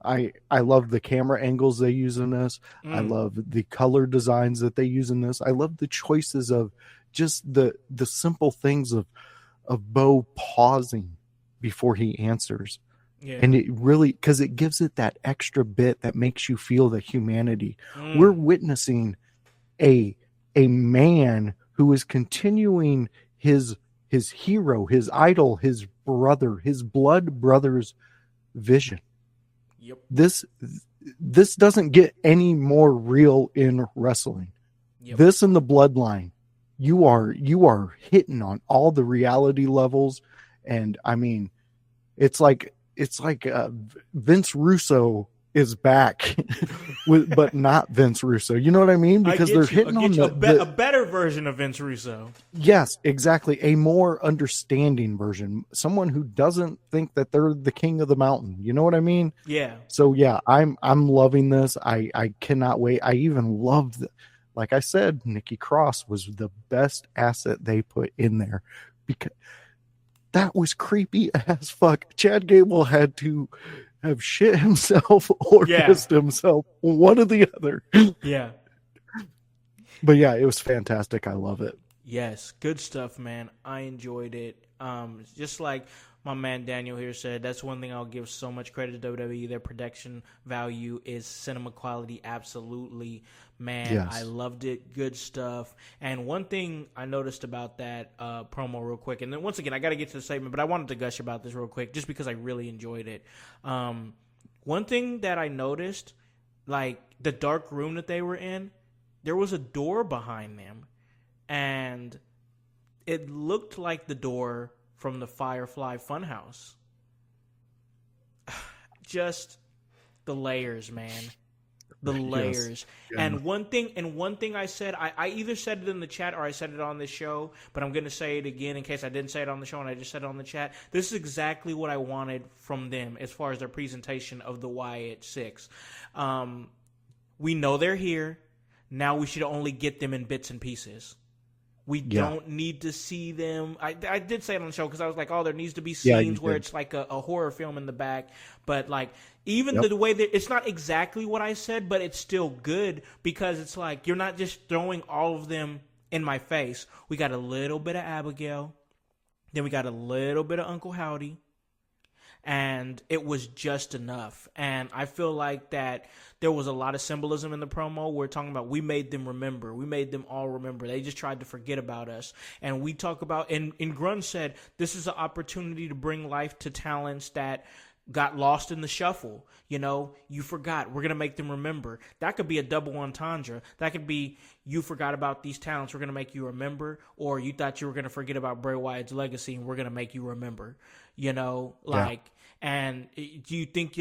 the camera angles they use in this. I love the color designs that they use in this. I love the choices of just the simple things of Bo pausing before he answers. Yeah. And it really, because it gives it that extra bit that makes you feel the humanity. We're witnessing a man who is continuing his hero, his idol, his brother, his blood brother's vision. Yep. This doesn't get any more real in wrestling. Yep. This and the bloodline, you are hitting on all the reality levels. And I mean, it's like Vince Russo is back, but not Vince Russo. You know what I mean? Because they're hitting on a better version of Vince Russo. Yes, exactly. A more understanding version. Someone who doesn't think that they're the king of the mountain. You know what I mean? Yeah. So yeah, I'm loving this. I cannot wait. I even love like I said, Nikki Cross was the best asset they put in there, because that was creepy as fuck. Chad Gable had to have shit himself or pissed himself, one or the other. Yeah. But yeah, it was fantastic. I love it. Yes, good stuff, man. I enjoyed it. Just like my man Daniel here said, that's one thing I'll give so much credit to WWE. Their production value is cinema quality, absolutely. Man, yes. I loved it. Good stuff. And one thing I noticed about that promo real quick, and then once again, I got to get to the segment, but I wanted to gush about this real quick just because I really enjoyed it. One thing that I noticed, like the dark room that they were in, there was a door behind them, and it looked like the door from the Firefly Funhouse. Just the layers, man. The layers. Yes. And one thing I said, I either said it in the chat or I said it on this show, but I'm going to say it again in case I didn't say it on the show and I just said it on the chat. This is exactly what I wanted from them as far as their presentation of the Wyatt Six. We know they're here. Now we should only get them in bits and pieces. We don't need to see them. I did say it on the show because I was like, oh, there needs to be scenes where it's like a horror film in the back. But like even the way that it's not exactly what I said, but it's still good because it's like you're not just throwing all of them in my face. We got a little bit of Abigail. Then we got a little bit of Uncle Howdy. And it was just enough. And I feel like that there was a lot of symbolism in the promo. We're talking about we made them remember. We made them all remember. They just tried to forget about us. And we talk about, and Grun said, this is an opportunity to bring life to talents that got lost in the shuffle. You know, you forgot. We're going to make them remember. That could be a double entendre. That could be you forgot about these talents. We're going to make you remember. Or you thought you were going to forget about Bray Wyatt's legacy and we're going to make you remember. You know, like... Yeah. And do you think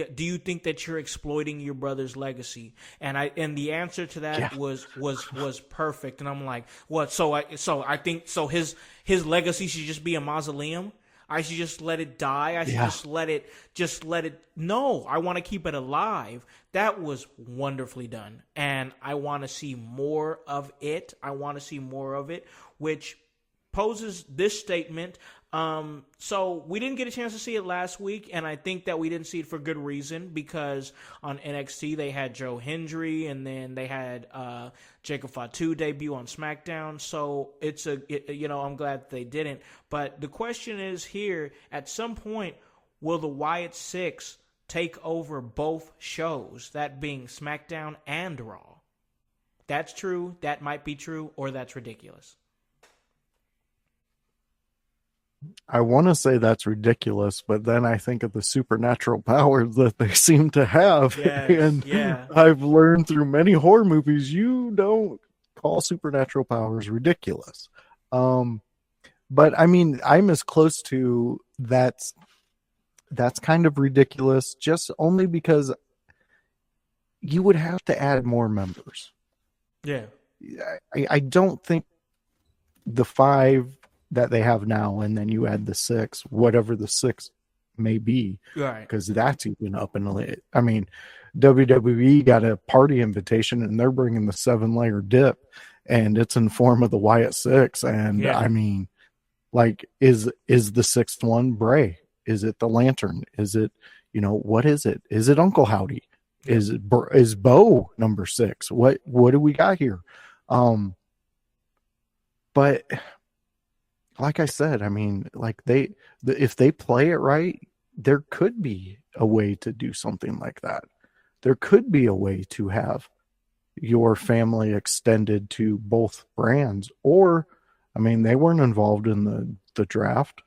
that you're exploiting your brother's legacy? And the answer to that was perfect. And I'm like, what? So I think his legacy should just be a mausoleum. I should just let it die. I should just let it. No, I want to keep it alive. That was wonderfully done, and I want to see more of it. Which poses this statement. So we didn't get a chance to see it last week, and I think that we didn't see it for good reason because on NXT they had Joe Hendry and then they had Jacob Fatu debut on SmackDown. So I'm glad they didn't. But the question is here: at some point, will the Wyatt Six take over both shows? That being SmackDown and Raw. That's true. That might be true, or that's ridiculous. I want to say that's ridiculous, but then I think of the supernatural powers that they seem to have. Yes, and I've learned through many horror movies, you don't call supernatural powers ridiculous. But I mean, I'm as close to that's kind of ridiculous, just only because you would have to add more members. Yeah. I don't think the 5 that they have now, and then you add the 6, whatever the 6 may be, right? Because that's even up in the lid. I mean, WWE got a party invitation, and they're bringing the 7-layer dip, and it's in form of the Wyatt Six, and I mean, Like, is the sixth one Bray? Is it the Lantern? Is it, what is it? Is it Uncle Howdy? Yep. Is Bo number 6? What do we got here? But like I said, I mean, like if they play it right, there could be a way to do something like that. There could be a way to have your family extended to both brands. Or, I mean, they weren't involved in the draft.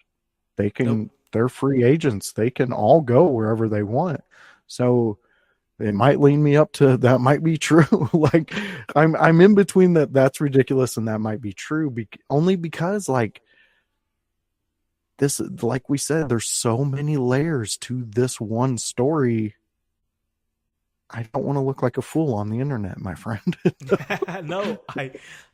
They can, Nope. They're free agents. They can all go wherever they want. So it might lean me up to that might be true. Like I'm in between that's ridiculous and that might be true, only because like this, like we said, there's so many layers to this one story. I don't want to look like a fool on the internet, my friend. No,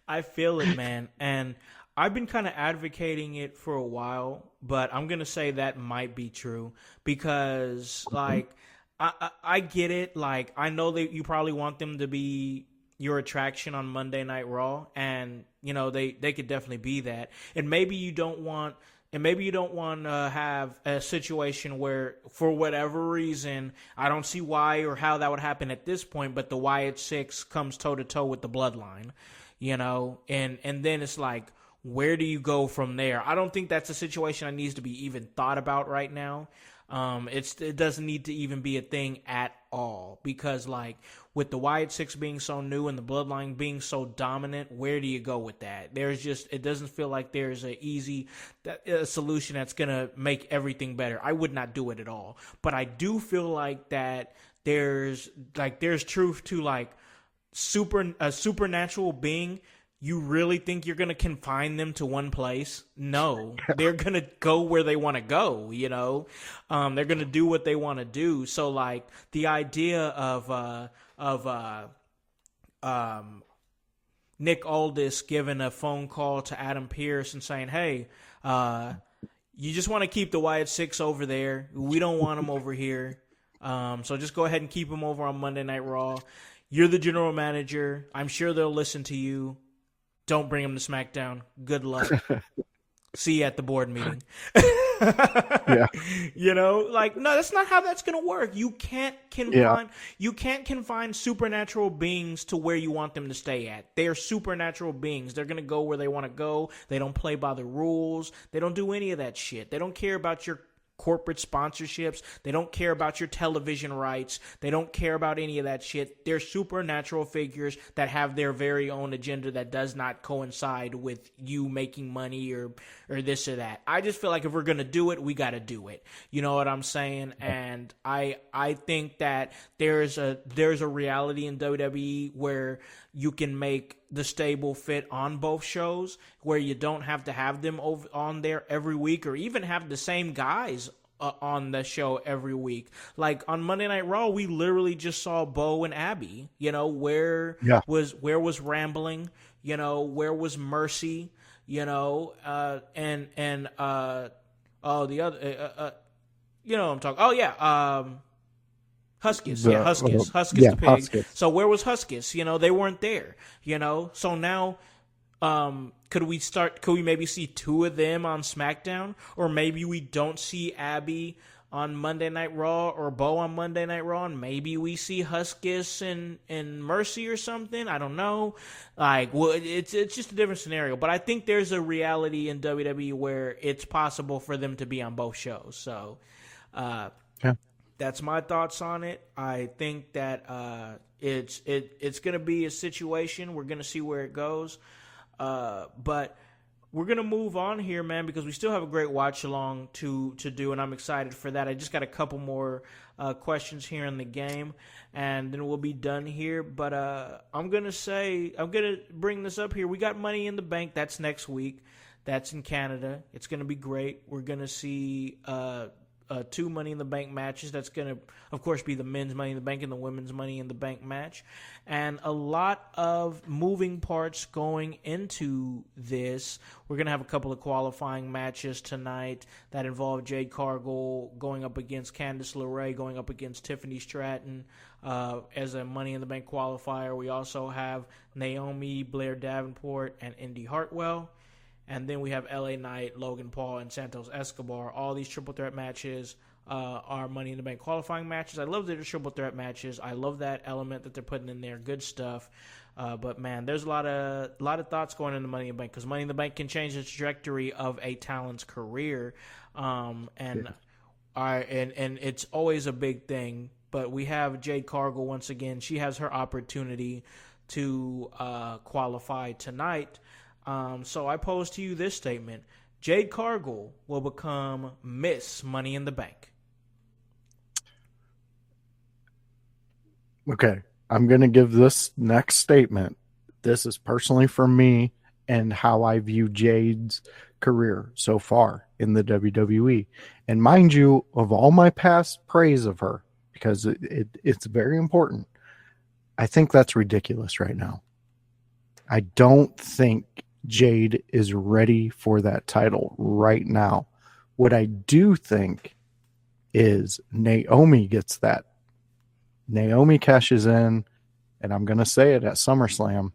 I feel it, man. And I've been kind of advocating it for a while, but I'm going to say that might be true because, like, I get it. Like, I know that you probably want them to be your attraction on Monday Night Raw, and, they could definitely be that. And maybe you don't want to have a situation where, for whatever reason, I don't see why or how that would happen at this point, but the Wyatt Six comes toe-to-toe with the Bloodline, and then it's like, where do you go from there? I don't think that's a situation that needs to be even thought about right now. It doesn't need to even be a thing at all, because like with the Wyatt Six being so new and the Bloodline being so dominant, where do you go with that? It doesn't feel like there's a easy solution that's gonna make everything better. I would not do it at all, but I do feel like that there's truth to like a supernatural being. You really think you're going to confine them to one place? No. They're going to go where they want to go, They're going to do what they want to do. So, like, the idea of Nick Aldis giving a phone call to Adam Pearce and saying, hey, you just want to keep the Wyatt Six over there. We don't want them over here. So just go ahead and keep them over on Monday Night Raw. You're the general manager. I'm sure they'll listen to you. Don't bring him to SmackDown. Good luck. See you at the board meeting. Yeah. Like, no, that's not how that's going to work. You can't confine supernatural beings to where you want them to stay at. They're supernatural beings. They're going to go where they want to go. They don't play by the rules. They don't do any of that shit. They don't care about your corporate sponsorships. They don't care about your television rights. They don't care about any of that shit. They're supernatural figures that have their very own agenda that does not coincide with you making money or this or that. I just feel like if we're going to do it, we got to do it. You know what I'm saying? And I think that there's a reality in WWE where you can make the stable fit on both shows, where you don't have to have them on there every week, or even have the same guys on the show every week. Like on Monday Night Raw, we literally just saw Bo and Abby. Where was Rambling? Where was Mercy? The other. I'm talking. Oh yeah. Huskus, Huskus the pig. Huskus. So where was Huskus? They weren't there. So now, could we maybe see 2 of them on SmackDown, or maybe we don't see Abby on Monday Night Raw or Bo on Monday Night Raw, and maybe we see Huskus and Mercy or something. I don't know. Like, well, it's just a different scenario. But I think there's a reality in WWE where it's possible for them to be on both shows. So, yeah. That's my thoughts on it. I think that it's going to be a situation. We're going to see where it goes. But we're going to move on here, man, because we still have a great watch-along to do, and I'm excited for that. I just got a couple more questions here in the game, and then we'll be done here. But I'm going to bring this up here. We got Money in the Bank. That's next week. That's in Canada. It's going to be great. We're going to see 2 Money in the Bank matches. That's going to, of course, be the men's Money in the Bank and the women's Money in the Bank match. And a lot of moving parts going into this. We're going to have a couple of qualifying matches tonight that involve Jade Cargill going up against Candice LeRae, going up against Tiffany Stratton as a Money in the Bank qualifier. We also have Naomi, Blair Davenport, and Indy Hartwell. And then we have LA Knight, Logan Paul, and Santos Escobar. All these triple threat matches are Money in the Bank qualifying matches. I love their triple threat matches. I love that element that they're putting in there. Good stuff. But man, there's a lot of thoughts going into Money in the Bank, because Money in the Bank can change the trajectory of a talent's career. And it's always a big thing. But we have Jade Cargill once again. She has her opportunity to qualify tonight. So I pose to you this statement: Jade Cargill will become Miss Money in the Bank. Okay, I'm going to give this next statement. This is personally for me and how I view Jade's career so far in the WWE. And mind you, of all my past praise of her, because it's very important, I think that's ridiculous right now. I don't think Jade is ready for that title right now. What I do think is Naomi gets that. Naomi cashes in, and I'm going to say it at SummerSlam,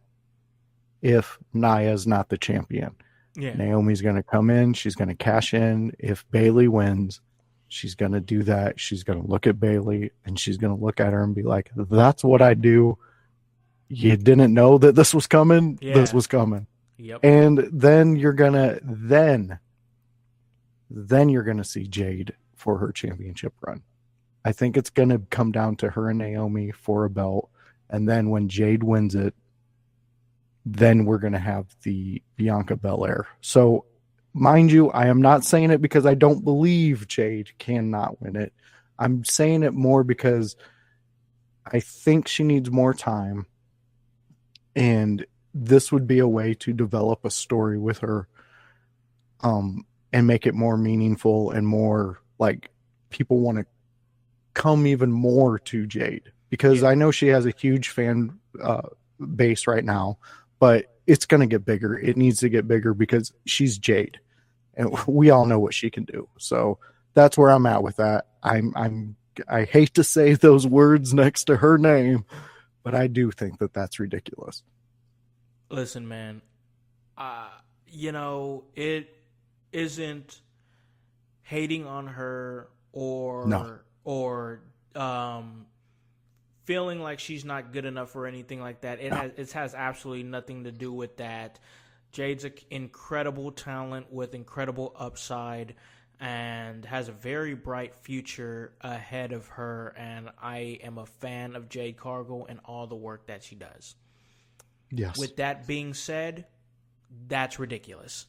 if Nia's not the champion. Yeah. Naomi's going to come in. She's going to cash in. If Bayley wins, she's going to do that. She's going to look at Bayley, and she's going to look at her and be like, that's what I do. You didn't know that this was coming? Yeah. This was coming. Yep. And then you're going to then you're going to see Jade for her championship run. I think it's going to come down to her and Naomi for a belt. And then when Jade wins it, then we're going to have the Bianca Belair. So, mind you, I am not saying it because I don't believe Jade cannot win it. I'm saying it more because I think she needs more time. And this would be a way to develop a story with her and make it more meaningful and more like people want to come even more to Jade, because I know she has a huge fan base right now, but it's going to get bigger. It needs to get bigger because she's Jade and we all know what she can do. So that's where I'm at with that. I hate to say those words next to her name, but I do think that that's ridiculous. Listen, man, it isn't hating on her or feeling like she's not good enough or anything like that. It has absolutely nothing to do with that. Jade's an incredible talent with incredible upside and has a very bright future ahead of her, and I am a fan of Jade Cargill and all the work that she does. Yes. With that being said, that's ridiculous,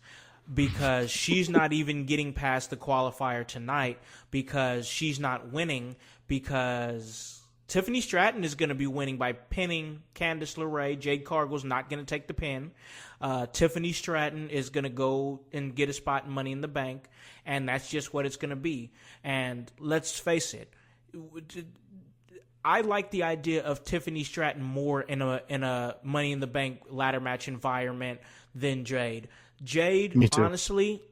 because she's not even getting past the qualifier tonight because she's not winning, because Tiffany Stratton is going to be winning by pinning Candice LeRae. Jade Cargill's not going to take the pin. Tiffany Stratton is going to go and get a spot in Money in the Bank, and that's just what it's going to be. And let's face it, I like the idea of Tiffany Stratton more in a Money in the Bank ladder match environment than Jade. Jade, honestly,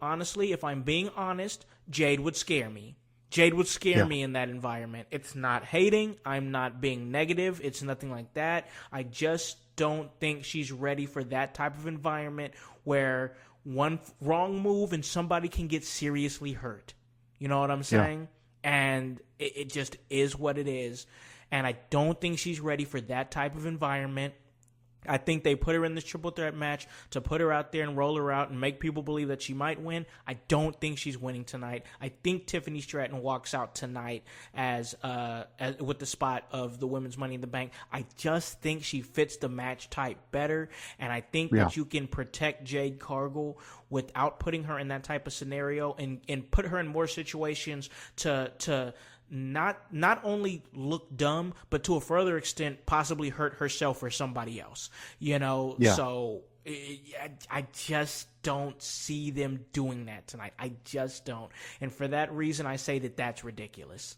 if I'm being honest, Jade would scare me. Jade would scare me in that environment. It's not hating. I'm not being negative. It's nothing like that. I just don't think she's ready for that type of environment where one wrong move and somebody can get seriously hurt. You know what I'm saying? Yeah. And it just is what it is. And I don't think she's ready for that type of environment. I think they put her in this triple threat match to put her out there and roll her out and make people believe that she might win. I don't think she's winning tonight. I think Tiffany Stratton walks out tonight as with the spot of the women's Money in the Bank. I just think she fits the match type better, and I think that you can protect Jade Cargill without putting her in that type of scenario and put her in more situations to not only look dumb, but to a further extent possibly hurt herself or somebody else. So I just don't see them doing that tonight. I just don't. And for that reason, I say that that's ridiculous.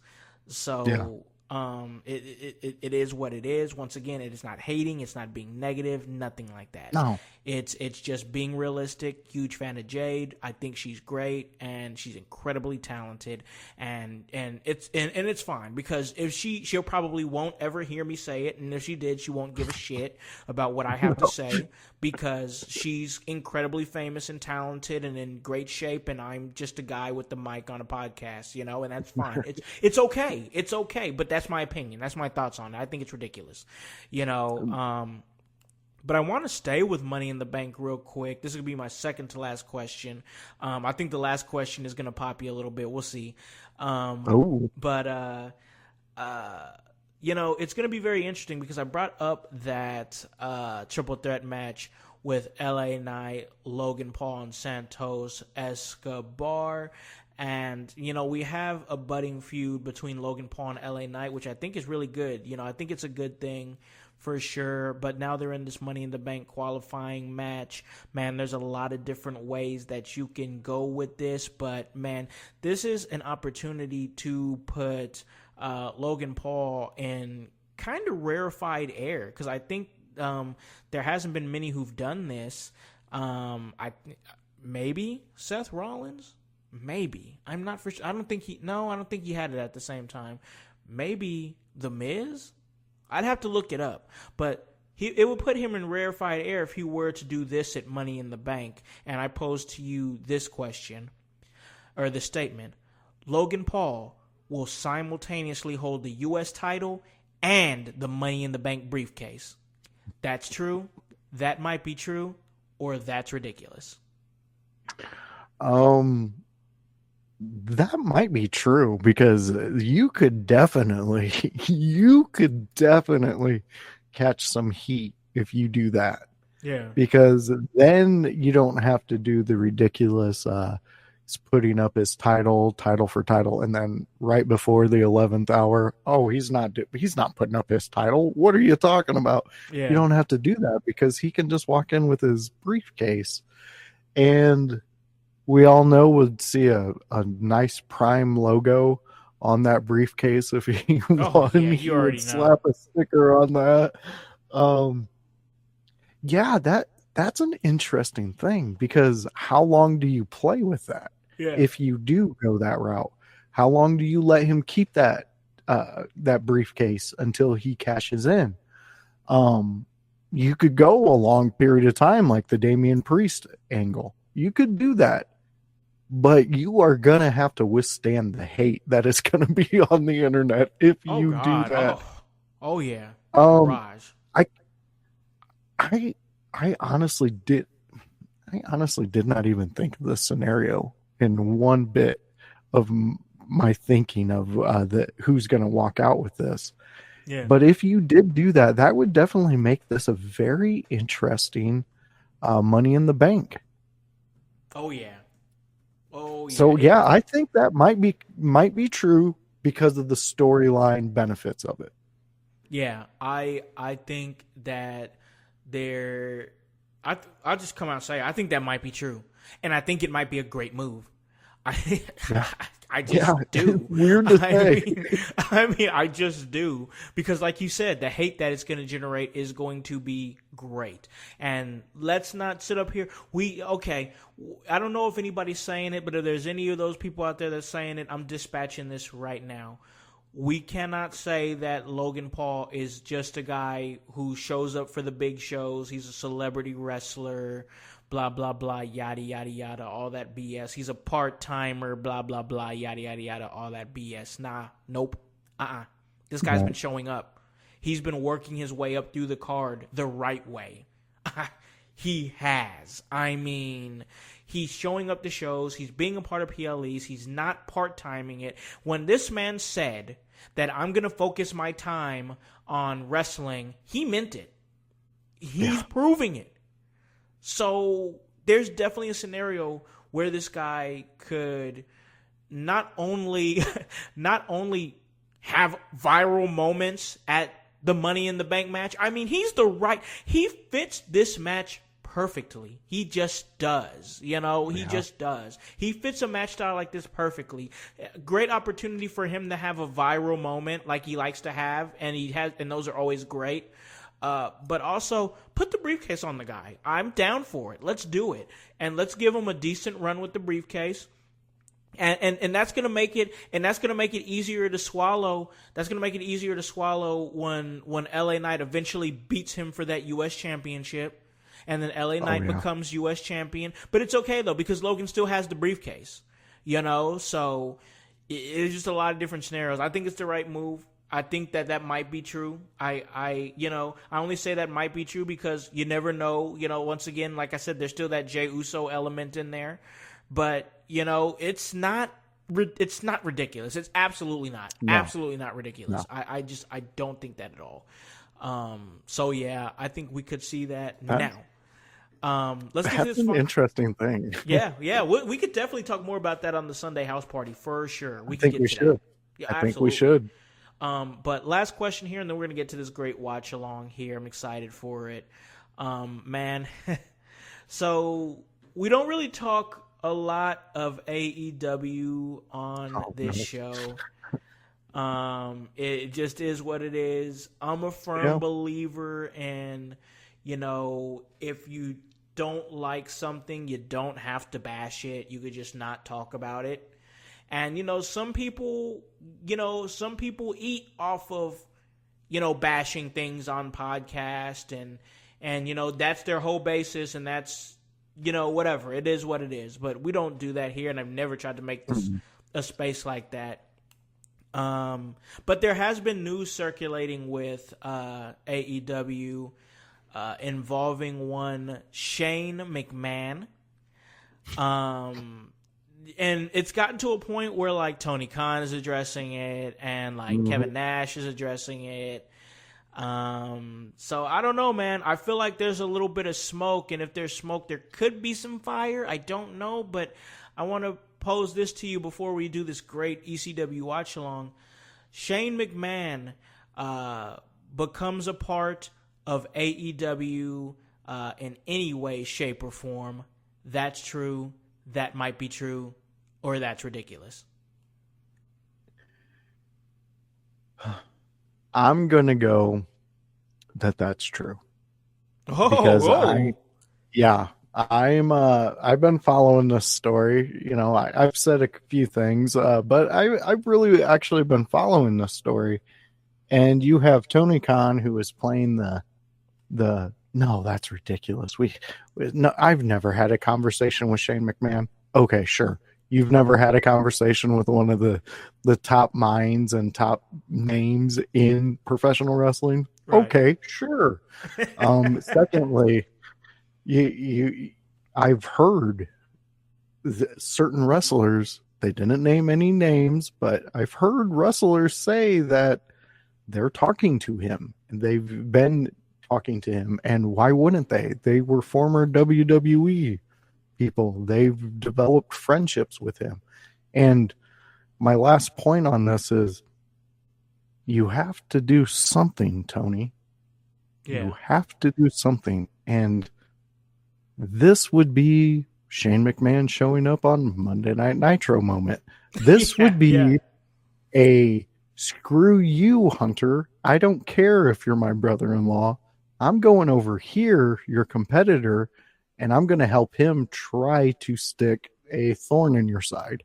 So It is what it is. Once again, it is not hating. It's not being negative. Nothing like that. No. It's just being realistic. Huge fan of Jade. I think she's great and she's incredibly talented. And it's fine because if she'll probably won't ever hear me say it. And if she did, she won't give a shit about what I have to say because she's incredibly famous and talented and in great shape. And I'm just a guy with the mic on a podcast, you know, and that's fine. It's okay. It's okay. But that's my opinion. That's my thoughts on it. I think it's ridiculous, you know. But I want to stay with Money in the Bank real quick. This is going to be my second to last question. I think the last question is going to pop you a little bit. We'll see. But you know, it's going to be very interesting because I brought up that triple threat match with LA Knight, Logan Paul, and Santos Escobar. And, you know, we have a budding feud between Logan Paul and LA Knight, which I think is really good. You know, I think it's a good thing for sure. But now they're in this Money in the Bank qualifying match. Man, there's a lot of different ways that you can go with this. But, man, this is an opportunity to put Logan Paul in kind of rarefied air. Because I think there hasn't been many who've done this. Maybe Seth Rollins? Maybe. I'm not for sure. I don't think he had it at the same time. Maybe The Miz? I'd have to look it up. But it would put him in rarefied air if he were to do this at Money in the Bank. And I pose to you this question, or this statement. Logan Paul will simultaneously hold the U.S. title and the Money in the Bank briefcase. That's true. That might be true. Or that's ridiculous. That might be true because you could definitely catch some heat if you do that. Yeah. Because then you don't have to do the ridiculous he's putting up his title for title, and then right before the 11th hour, he's not putting up his title. What are you talking about? Yeah. You don't have to do that because he can just walk in with his briefcase, and we all know would see a nice Prime logo on that briefcase if he won. Yeah, he would slap a sticker on that. That's an interesting thing because how long do you play with that? Yeah. If you do go that route, how long do you let him keep that briefcase until he cashes in? You could go a long period of time like the Damian Priest angle. You could do that. But you are going to have to withstand the hate that is going to be on the internet if you do that. Oh yeah. Raj. I honestly did not even think of this scenario in one bit of my thinking of who's going to walk out with this. Yeah. But if you did do that, that would definitely make this a very interesting Money in the Bank. Oh yeah. Oh, yeah. So yeah, I think that might be true because of the storyline benefits of it. Yeah, I think that I'll just come out and say I think that might be true, and I think it might be a great move. I just do. Weird to say. I just do because, like you said, the hate that it's going to generate is going to be great. And let's not sit up here. I don't know if anybody's saying it, but if there's any of those people out there that's saying it, I'm dispatching this right now. We cannot say that Logan Paul is just a guy who shows up for the big shows. He's a celebrity wrestler. Blah, blah, blah, yada, yada, yada, all that BS. He's a part-timer, blah, blah, blah, yada, yada, yada, all that BS. Nah, nope, This guy's been showing up. He's been working his way up through the card the right way. He has. I mean, he's showing up to shows. He's being a part of PLEs. He's not part-timing it. When this man said that I'm going to focus my time on wrestling, he meant it. He's proving it. So there's definitely a scenario where this guy could not only have viral moments at the Money in the Bank match. I mean, he fits this match perfectly. He just does. You know, he just does. He fits a match style like this perfectly. Great opportunity for him to have a viral moment like he likes to have, and those are always great. But also put the briefcase on the guy. I'm down for it. Let's do it. And let's give him a decent run with the briefcase. And that's gonna make it easier to swallow. That's gonna make it easier to swallow when LA Knight eventually beats him for that US championship, and then LA Knight becomes US champion. But it's okay though, because Logan still has the briefcase. You know, so it's just a lot of different scenarios. I think it's the right move. I think that might be true. I only say that might be true because you never know. You know, once again, like I said, there's still that Jey Uso element in there. But, you know, it's not ridiculous. It's absolutely not. No. Absolutely not ridiculous. No. I don't think that at all. So, yeah, I think we could see that now. Let's get this an interesting thing. Yeah. We could definitely talk more about that on the Sunday house party for sure. I think we should. Yeah, I think we should. But last question here, and then we're going to get to this great watch along here. I'm excited for it. Man. So we don't really talk a lot of AEW on this show. It just is what it is. I'm a firm believer in, you know, if you don't like something, you don't have to bash it. You could just not talk about it. And, you know, some people eat off of, you know, bashing things on podcast and, you know, that's their whole basis, and that's, you know, whatever. It is what it is. But we don't do that here, and I've never tried to make this a space like that. But there has been news circulating with AEW involving one Shane McMahon. And it's gotten to a point where, like, Tony Khan is addressing it, and, like, Kevin Nash is addressing it. So I don't know, man. I feel like there's a little bit of smoke, and if there's smoke, there could be some fire. I don't know, but I want to pose this to you before we do this great ECW watch along. Shane McMahon becomes a part of AEW in any way, shape, or form. That's true. That might be true, or that's ridiculous. I'm going to go that's true. Because I've been following this story. You know, I've said a few things, but I've really actually been following this story. And you have Tony Khan, who is playing the no, that's ridiculous. No, I've never had a conversation with Shane McMahon. Okay, sure. You've never had a conversation with one of the top minds and top names in professional wrestling? Right. Okay, sure. Secondly, I've heard certain wrestlers, they didn't name any names, but I've heard wrestlers say that they're talking to him, and they've been talking to him, and why wouldn't they? They were former WWE people. They've developed friendships with him. And my last point on this is you have to do something, Tony. Yeah. You have to do something. And this would be Shane McMahon showing up on Monday Night Nitro moment. This would be a screw you, Hunter. I don't care if you're my brother-in-law. I'm going over here, your competitor, and I'm going to help him try to stick a thorn in your side.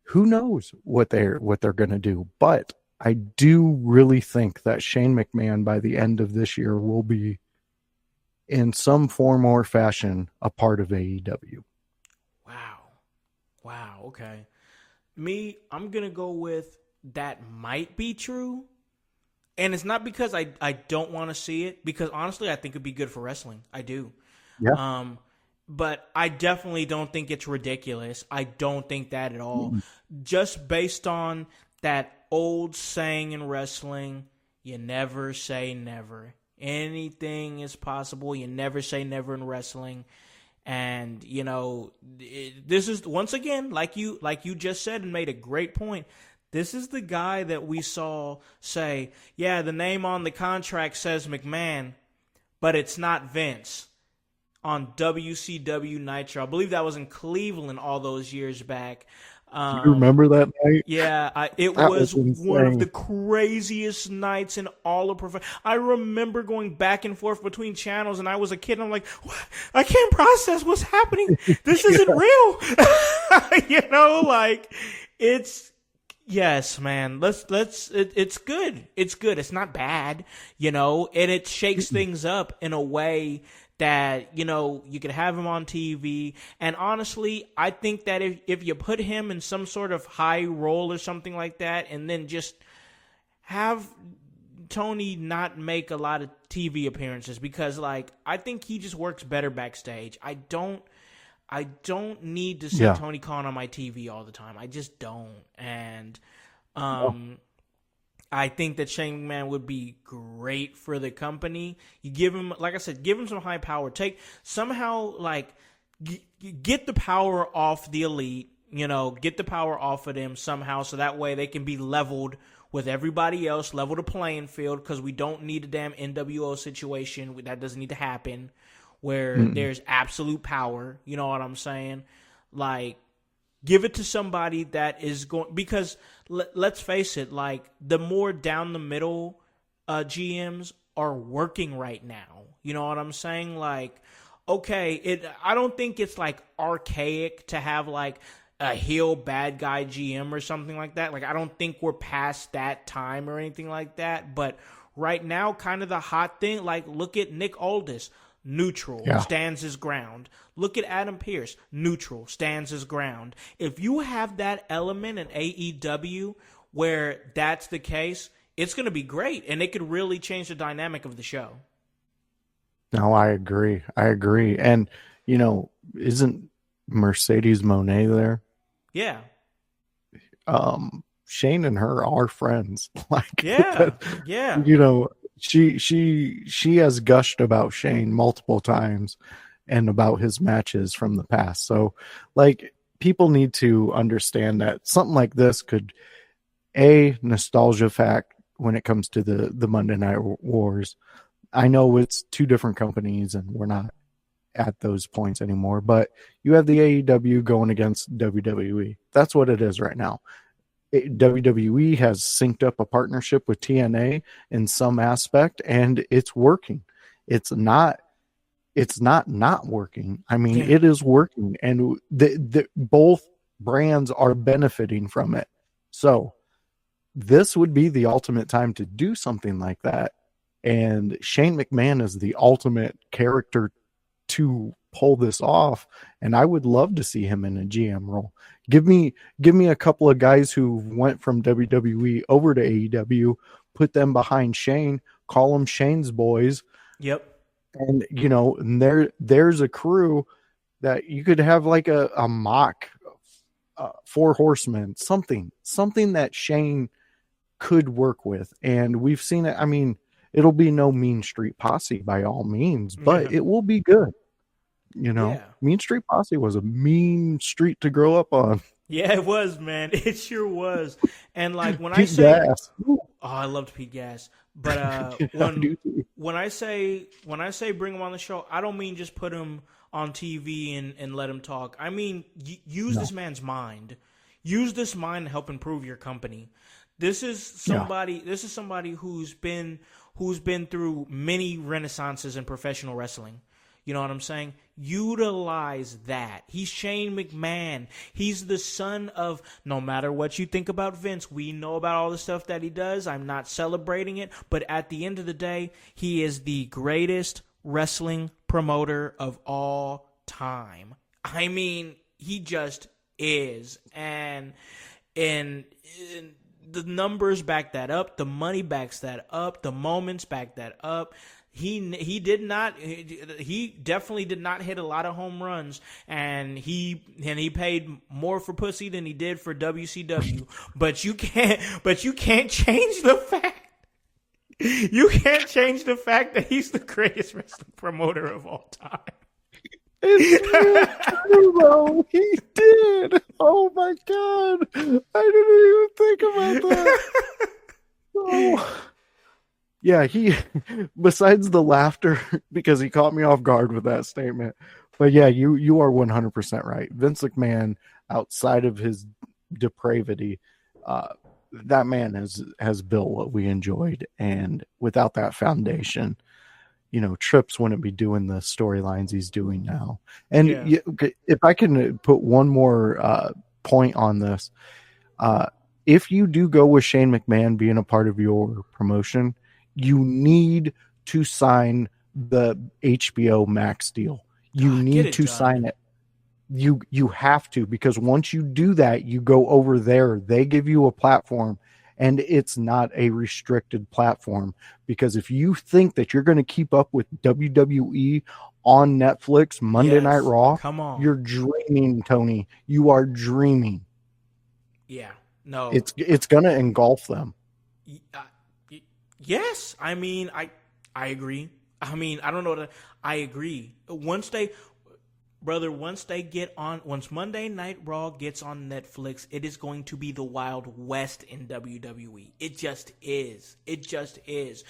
Who knows what they're going to do? But I do really think that Shane McMahon by the end of this year will be in some form or fashion a part of AEW. Wow. Okay. I'm going to go with that might be true. And it's not because I don't want to see it, because honestly, I think it'd be good for wrestling. I do. Yeah. But I definitely don't think it's ridiculous. I don't think that at all. Just based on that old saying in wrestling, you never say never. Anything is possible. You never say never in wrestling. And, you know, this is, once again, like you just said and made a great point, this is the guy that we saw say, yeah, the name on the contract says McMahon, but it's not Vince. on WCW Nitro. I believe that was in Cleveland all those years back. You remember that night? Yeah, it That was was one of insane. the craziest nights in all of professional. I remember going back and forth between channels, and I was a kid. And I'm like, what? I can't process what's happening. This isn't real. Like it's yes, man. It's good. It's good. It's not bad, and it shakes things up in a way that, you could have him on TV. And honestly, I think that if you put him in some sort of high role or something like that, and then just have Tony not make a lot of TV appearances, because I think he just works better backstage. I don't need to see Tony Khan on my TV all the time. I just don't. And I think that Shane McMahon would be great for the company. You give him, like I said, give him some high power. Get the power off the Elite, get the power off of them somehow, so that way they can be leveled with everybody else, level the playing field, because we don't need a damn NWO situation. That doesn't need to happen, where there's absolute power. You know what I'm saying? Give it to somebody that is going, because let's face it, the more down the middle GMs are working right now. You know what I'm saying? Okay, I don't think it's archaic to have a heel bad guy GM or something like that. I don't think we're past that time or anything like that. But right now, kind of the hot thing, look at Nick Aldis. Neutral, stands his ground. Look at Adam Pearce. Neutral, stands his ground. If you have that element in AEW where that's the case, it's going to be great, and it could really change the dynamic of the show. No, I agree. And, isn't Mercedes Monet there? Yeah. Shane and her are friends. Yeah. She has gushed about Shane multiple times and about his matches from the past. So people need to understand that something like this could nostalgia fact when it comes to the Monday Night Wars. I know it's two different companies and we're not at those points anymore, but you have the AEW going against WWE. That's what it is right now. WWE has synced up a partnership with TNA in some aspect, and it's working. It's not working. I mean, it is working, and both brands are benefiting from it. So this would be the ultimate time to do something like that. And Shane McMahon is the ultimate character to pull this off, and I would love to see him in a GM role. Give me a couple of guys who went from WWE over to AEW, put them behind Shane, call them Shane's boys. Yep. And and there's a crew that you could have a mock Four Horsemen, something that Shane could work with. And we've seen it. I mean, it'll be no Mean Street Posse by all means, but it will be good. Mean Street Posse was a mean street to grow up on. Yeah, it was, man. It sure was. And when Pete Gas. I loved Pete Gas. But when I say bring him on the show, I don't mean just put him on TV and let him talk. I mean use this man's mind. Use this mind to help improve your company. This is somebody. This is somebody who's been through many renaissances in professional wrestling. You know what I'm saying? Utilize that. He's Shane McMahon. He's the son of, no matter what you think about Vince, we know about all the stuff that he does. I'm not celebrating it. But at the end of the day, he is the greatest wrestling promoter of all time. I mean, he just is. And the numbers back that up. The money backs that up. The moments back that up. He definitely did not hit a lot of home runs, and he paid more for pussy than he did for WCW. But you can't change the fact. You can't change the fact that he's the greatest wrestling promoter of all time. It's true, though. He did. Oh my god, I didn't even think about that. Oh. Yeah, he, besides the laughter, because he caught me off guard with that statement. But yeah, you are 100% right. Vince McMahon, outside of his depravity, that man has built what we enjoyed. And without that foundation, Trips wouldn't be doing the storylines he's doing now. And Yeah. if I can put one more point on this, if you do go with Shane McMahon being a part of your promotion, you need to sign the HBO Max deal. You need to sign it. You have to, because once you do that, you go over there. They give you a platform, and it's not a restricted platform. Because if you think that you're going to keep up with WWE on Netflix, Monday Night Raw, come on, you're dreaming, Tony. You are dreaming. Yeah, no, it's going to engulf them. Yes, I mean, I agree. I mean, I don't know I agree. Once Monday Night Raw gets on Netflix, it is going to be the Wild West in WWE. It just is. It just is.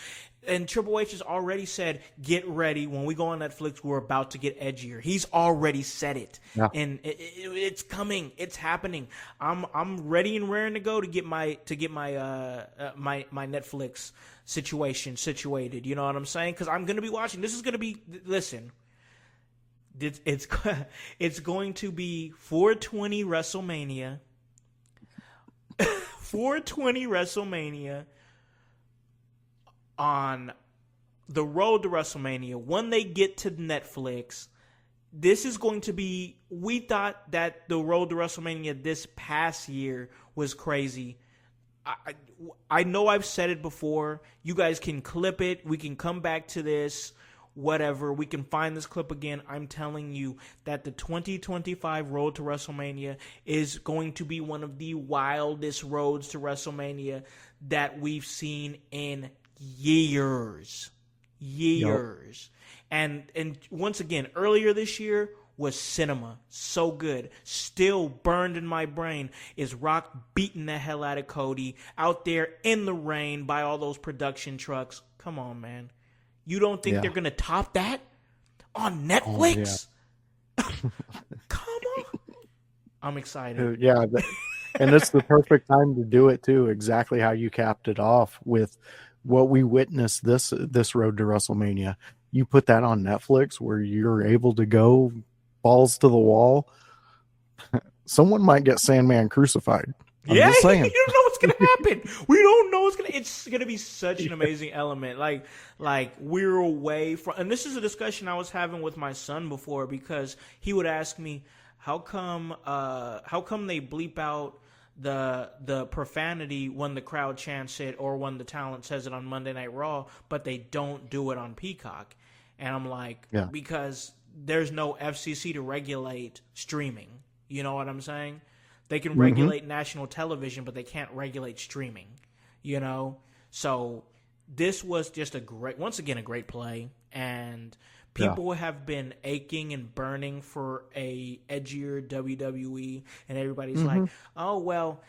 And Triple H has already said, get ready. When we go on Netflix, we're about to get edgier. He's already said it. Yeah. And it's coming. It's happening. I'm ready and raring to go to get my Netflix situation situated. You know what I'm saying? Because I'm going to be watching. This is going to be, listen, it's going to be 420 WrestleMania. 420 WrestleMania on the road to WrestleMania. When they get to Netflix, this is going to be, we thought that the road to WrestleMania this past year was crazy. I know I've said it before. You guys can clip it. We can come back to this. Whatever, we can find this clip again. I'm telling you that the 2025 road to WrestleMania is going to be one of the wildest roads to WrestleMania that we've seen in years. Yep. And once again, earlier this year was cinema. So good. Still burned in my brain is Rock beating the hell out of Cody out there in the rain by all those production trucks. Come on, man. You don't think they're going to top that on Netflix? Oh, yeah. Come on. I'm excited. Yeah. And it's the perfect time to do it, too. Exactly how you capped it off with what we witnessed this road to WrestleMania. You put that on Netflix where you're able to go balls to the wall. Someone might get Sandman crucified. I'm just saying. You don't know what's gonna happen. We don't know what's gonna. It's gonna be such an amazing element. Like we're away from. And this is a discussion I was having with my son before, because he would ask me, how come they bleep out the profanity when the crowd chants it or when the talent says it on Monday Night Raw, but they don't do it on Peacock? And I'm like, because there's no FCC to regulate streaming. You know what I'm saying? They can regulate national television, but they can't regulate streaming, So this was just a great play. And people have been aching and burning for a edgier WWE. And everybody's like, oh, well,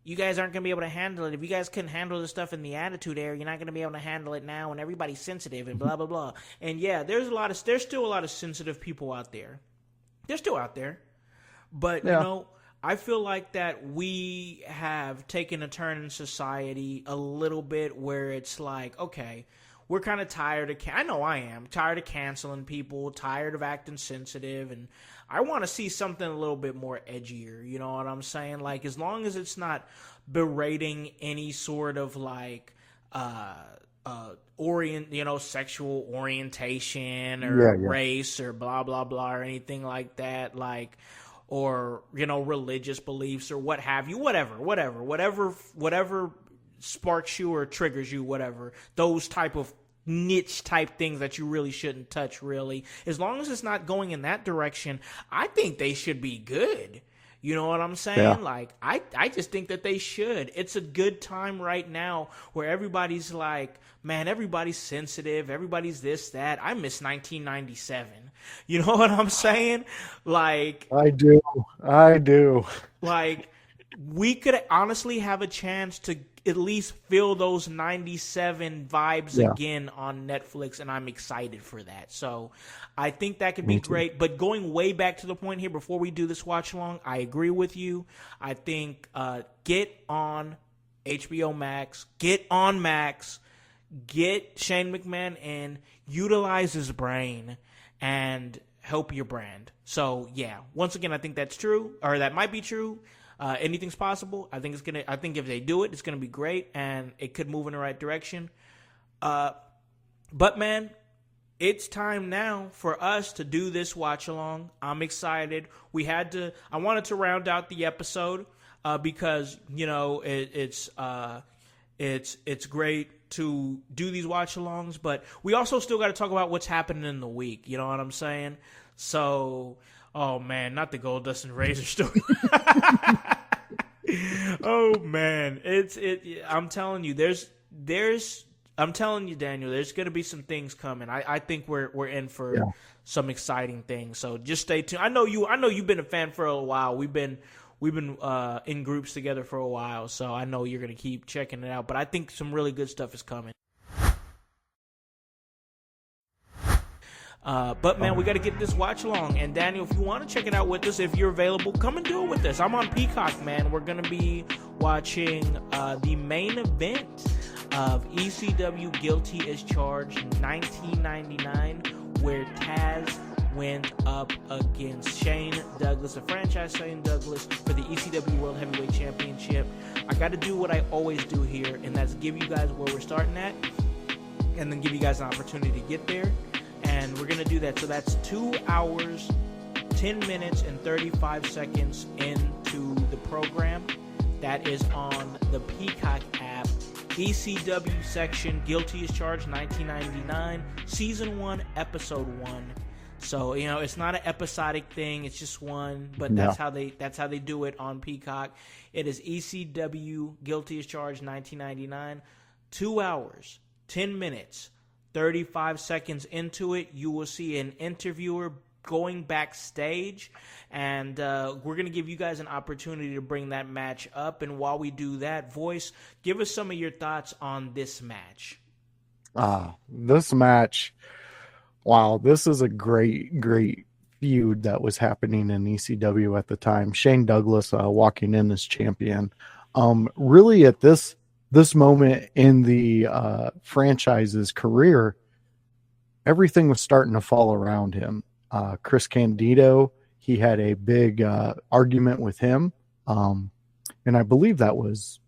you guys aren't going to be able to handle it. If you guys couldn't handle the stuff in the Attitude Era, you're not going to be able to handle it now. And everybody's sensitive and blah, blah, blah. And yeah, there's still a lot of sensitive people out there. They're still out there. But, I feel like that we have taken a turn in society a little bit where it's like, okay, we're kind of tired of, I know I am, tired of canceling people, tired of acting sensitive, and I want to see something a little bit more edgier, you know what I'm saying? Like, as long as it's not berating any sort of like, sexual orientation or race or blah, blah, blah, or anything like that, like, or, religious beliefs or what have you, whatever sparks you or triggers you, whatever, those type of niche type things that you really shouldn't touch, really. As long as it's not going in that direction, I think they should be good. You know what I'm saying? Yeah. Like, I just think that they should. It's a good time right now where everybody's like, man, everybody's sensitive. Everybody's this, that. I miss 1997. You know what I'm saying? Like, I do. Like, we could honestly have a chance to at least feel those 97 vibes again on Netflix, and I'm excited for that. So I think that could be great. But going way back to the point here before we do this watch along, I agree with you. I think get on HBO Max, get on Max, get Shane McMahon in, utilize his brain, and help your brand. So yeah, once again, I think that's true, or that might be true. Anything's possible. I think if they do it, it's gonna be great, and it could move in the right direction. But man, it's time now for us to do this watch along. I'm excited. I wanted to round out the episode because it's great to do these watch alongs, but we also still got to talk about what's happening in the week. You know what I'm saying? So, oh man, not the Goldust and Razor story. Oh man, I'm telling you, I'm telling you, Daniel, there's going to be some things coming. I think we're in for some exciting things. So just stay tuned. I know you've been a fan for a while. We've been in groups together for a while, so I know you're going to keep checking it out. But I think some really good stuff is coming. But man, we got to get this watch along. And Daniel, if you want to check it out with us, if you're available, come and do it with us. I'm on Peacock, man. We're going to be watching the main event of ECW Guilty As Charged 1999, where Taz went up against Shane Douglas, a franchise Shane Douglas, for the ECW World Heavyweight Championship. I got to do what I always do here, and that's give you guys where we're starting at, and then give you guys an opportunity to get there. And we're going to do that. So that's 2 hours, 10 minutes, and 35 seconds into the program. That is on the Peacock app. ECW section, Guilty As Charged 1999, Season 1, Episode 1. So, it's not an episodic thing. It's just one, but that's how they do it on Peacock. It is ECW Guilty As Charged 1999, 2 hours, 10 minutes, 35 seconds into it. You will see an interviewer going backstage, and we're going to give you guys an opportunity to bring that match up. And while we do that, Voice, give us some of your thoughts on this match. This match, wow, this is a great feud that was happening in ECW at the time. Shane Douglas walking in as champion. Really at this moment in the franchise's career, everything was starting to fall around him. Chris Candido, he had a big argument with him. And I believe that was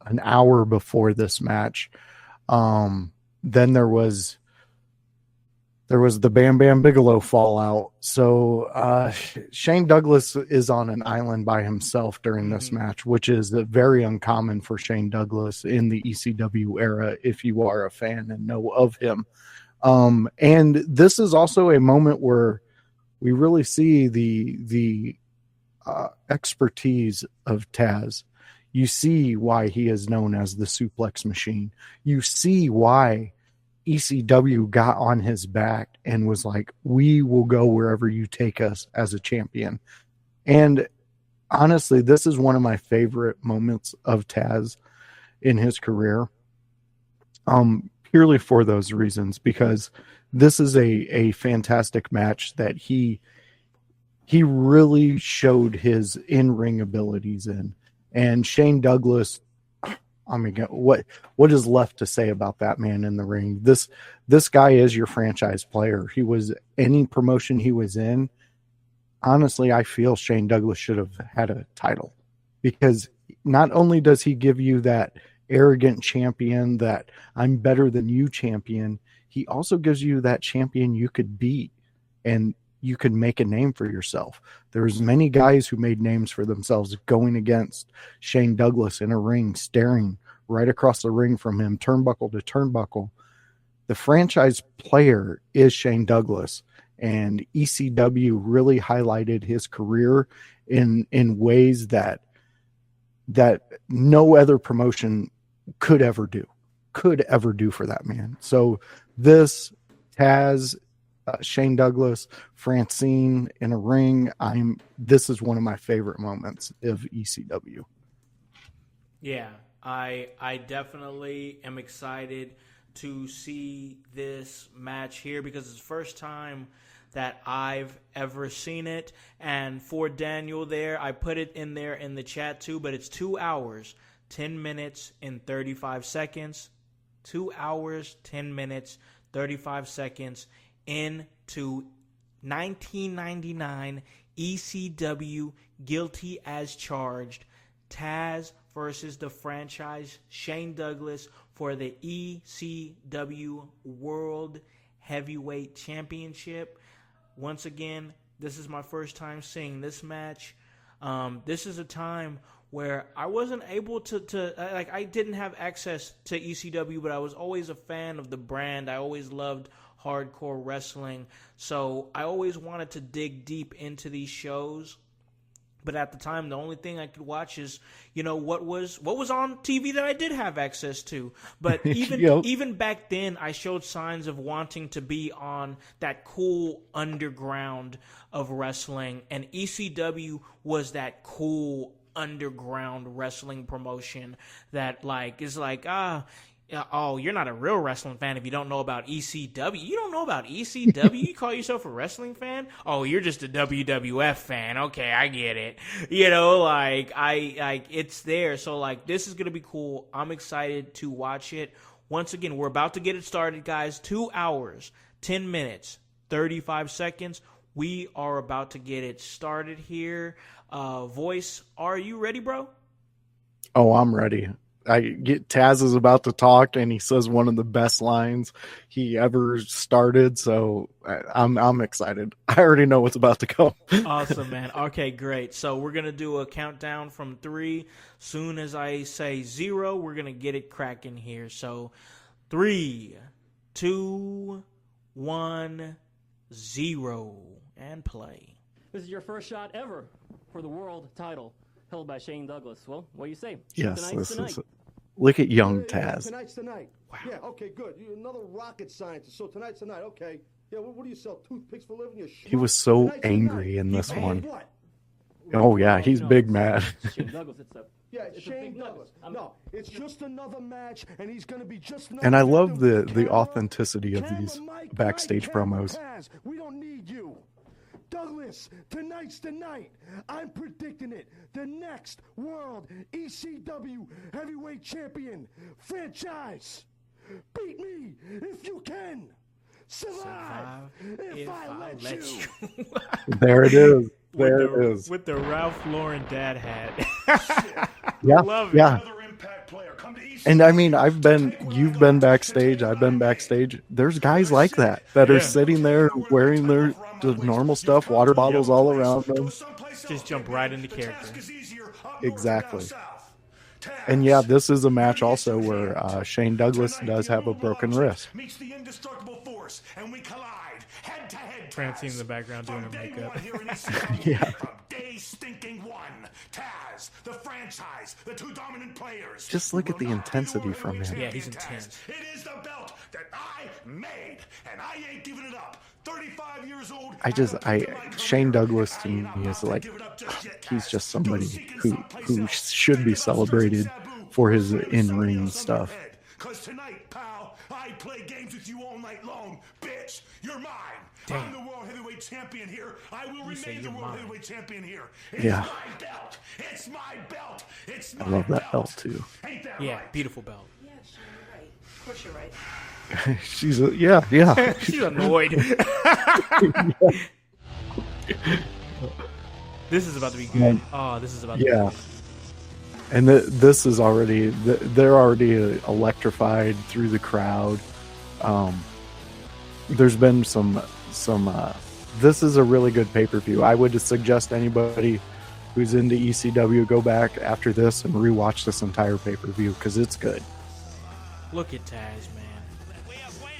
an hour before this match. Then there was the Bam Bam Bigelow fallout. So Shane Douglas is on an island by himself during this match, which is very uncommon for Shane Douglas in the ECW era, if you are a fan and know of him. And this is also a moment where we really see the expertise of Taz. You see why he is known as the suplex machine. You see why ECW got on his back and was like, we will go wherever you take us as a champion. And honestly, this is one of my favorite moments of Taz in his career. Purely for those reasons, because this is a fantastic match that he really showed his in-ring abilities in. And Shane Douglas, I mean, what is left to say about that man in the ring? This guy is your franchise player. He was any promotion he was in. Honestly, I feel Shane Douglas should have had a title, because not only does he give you that arrogant champion, that I'm better than you champion, he also gives you that champion you could beat and you could make a name for yourself. There's many guys who made names for themselves going against Shane Douglas in a ring, staring right across the ring from him, turnbuckle to turnbuckle. The franchise player is Shane Douglas, and ECW really highlighted his career in ways that no other promotion could ever do for that man. So this Taz, Shane Douglas, Francine in a ring, this is one of my favorite moments of ECW. Yeah, I definitely am excited to see this match here because it's the first time that I've ever seen it. And for Daniel there, I put it in there in the chat too, but it's 2 hours, 10 minutes, and 35 seconds. 2 hours, 10 minutes, 35 seconds into 1999 ECW Guilty As Charged. Taz versus the franchise Shane Douglas for the ECW World Heavyweight Championship. Once again, this is my first time seeing this match. This is a time where I wasn't able to I didn't have access to ECW, but I was always a fan of the brand. I always loved hardcore wrestling, so I always wanted to dig deep into these shows. But at the time, the only thing I could watch is, what was on TV that I did have access to. But even back then, I showed signs of wanting to be on that cool underground of wrestling, and ECW was that cool underground wrestling promotion that is oh, you're not a real wrestling fan if you don't know about ECW. You don't know about ECW? You call yourself a wrestling fan? Oh, you're just a WWF fan. Okay, I get it. It's there. So, this is going to be cool. I'm excited to watch it. Once again, we're about to get it started, guys. 2 hours, 10 minutes, 35 seconds. We are about to get it started here. Voice, are you ready, bro? Oh, I'm ready. Taz is about to talk, and he says one of the best lines he ever started. So I'm excited. I already know what's about to go. Awesome, man. Okay, great. So we're gonna do a countdown from 3. Soon as I say 0, we're gonna get it cracking here. So 3, 2, 1, 0, and play. This is your first shot ever for the world title, held by Shane Douglas. Well, what do you say? Yes, this is. Look at young Taz. Tonight's the night. Wow. Yeah, okay, good. You're another rocket scientist. So tonight's the night. Okay. Yeah, what do you sell? Toothpicks for a living? He was so angry in this one. What? Oh yeah, he's big mad. Shane Douglas, it's Shane Douglas. No, it's just another match, and he's going to be just another. And I love the authenticity of these backstage promos. We don't need you. Douglas, tonight's the night. I'm predicting it. The next world ECW heavyweight champion franchise. Beat me if you can. Survive if I let you. There it is. There it is. With the Ralph Lauren dad hat. Yeah. Love it. Yeah. And I mean, you've been backstage, I've been backstage. There's guys like that are sitting there wearing their normal stuff, water bottles all around them. Just jump right into character. Exactly. And yeah, this is a match also where Shane Douglas does have a broken wrist. Francine in the background doing her makeup. Yeah. Stinking one, Taz, the franchise, the two dominant players. Just look at the intensity from him. Yeah, he's intense. It is the belt that I made, and I ain't giving it up. 35 years old. Shane Douglas to me is he's just somebody who should be celebrated for his in-ring stuff. Cause tonight, pal, I play games with you all night long, bitch. You're mine. Damn. I'm the world heavyweight champion here. I will remain the world heavyweight champion here. It's Yeah. my belt. It's my belt. It's my I love that belt too. Ain't that Yeah, right? beautiful belt. Yeah, Sean, you're right. Of course you're right. Yeah. She's annoyed. This is about to be good. Oh, this is about to be good. And this is already, they're already electrified through the crowd. There's been some this is a really good pay-per-view. I would suggest anybody who's into ECW go back after this and rewatch this entire pay-per-view because it's good. Look at Taz, man.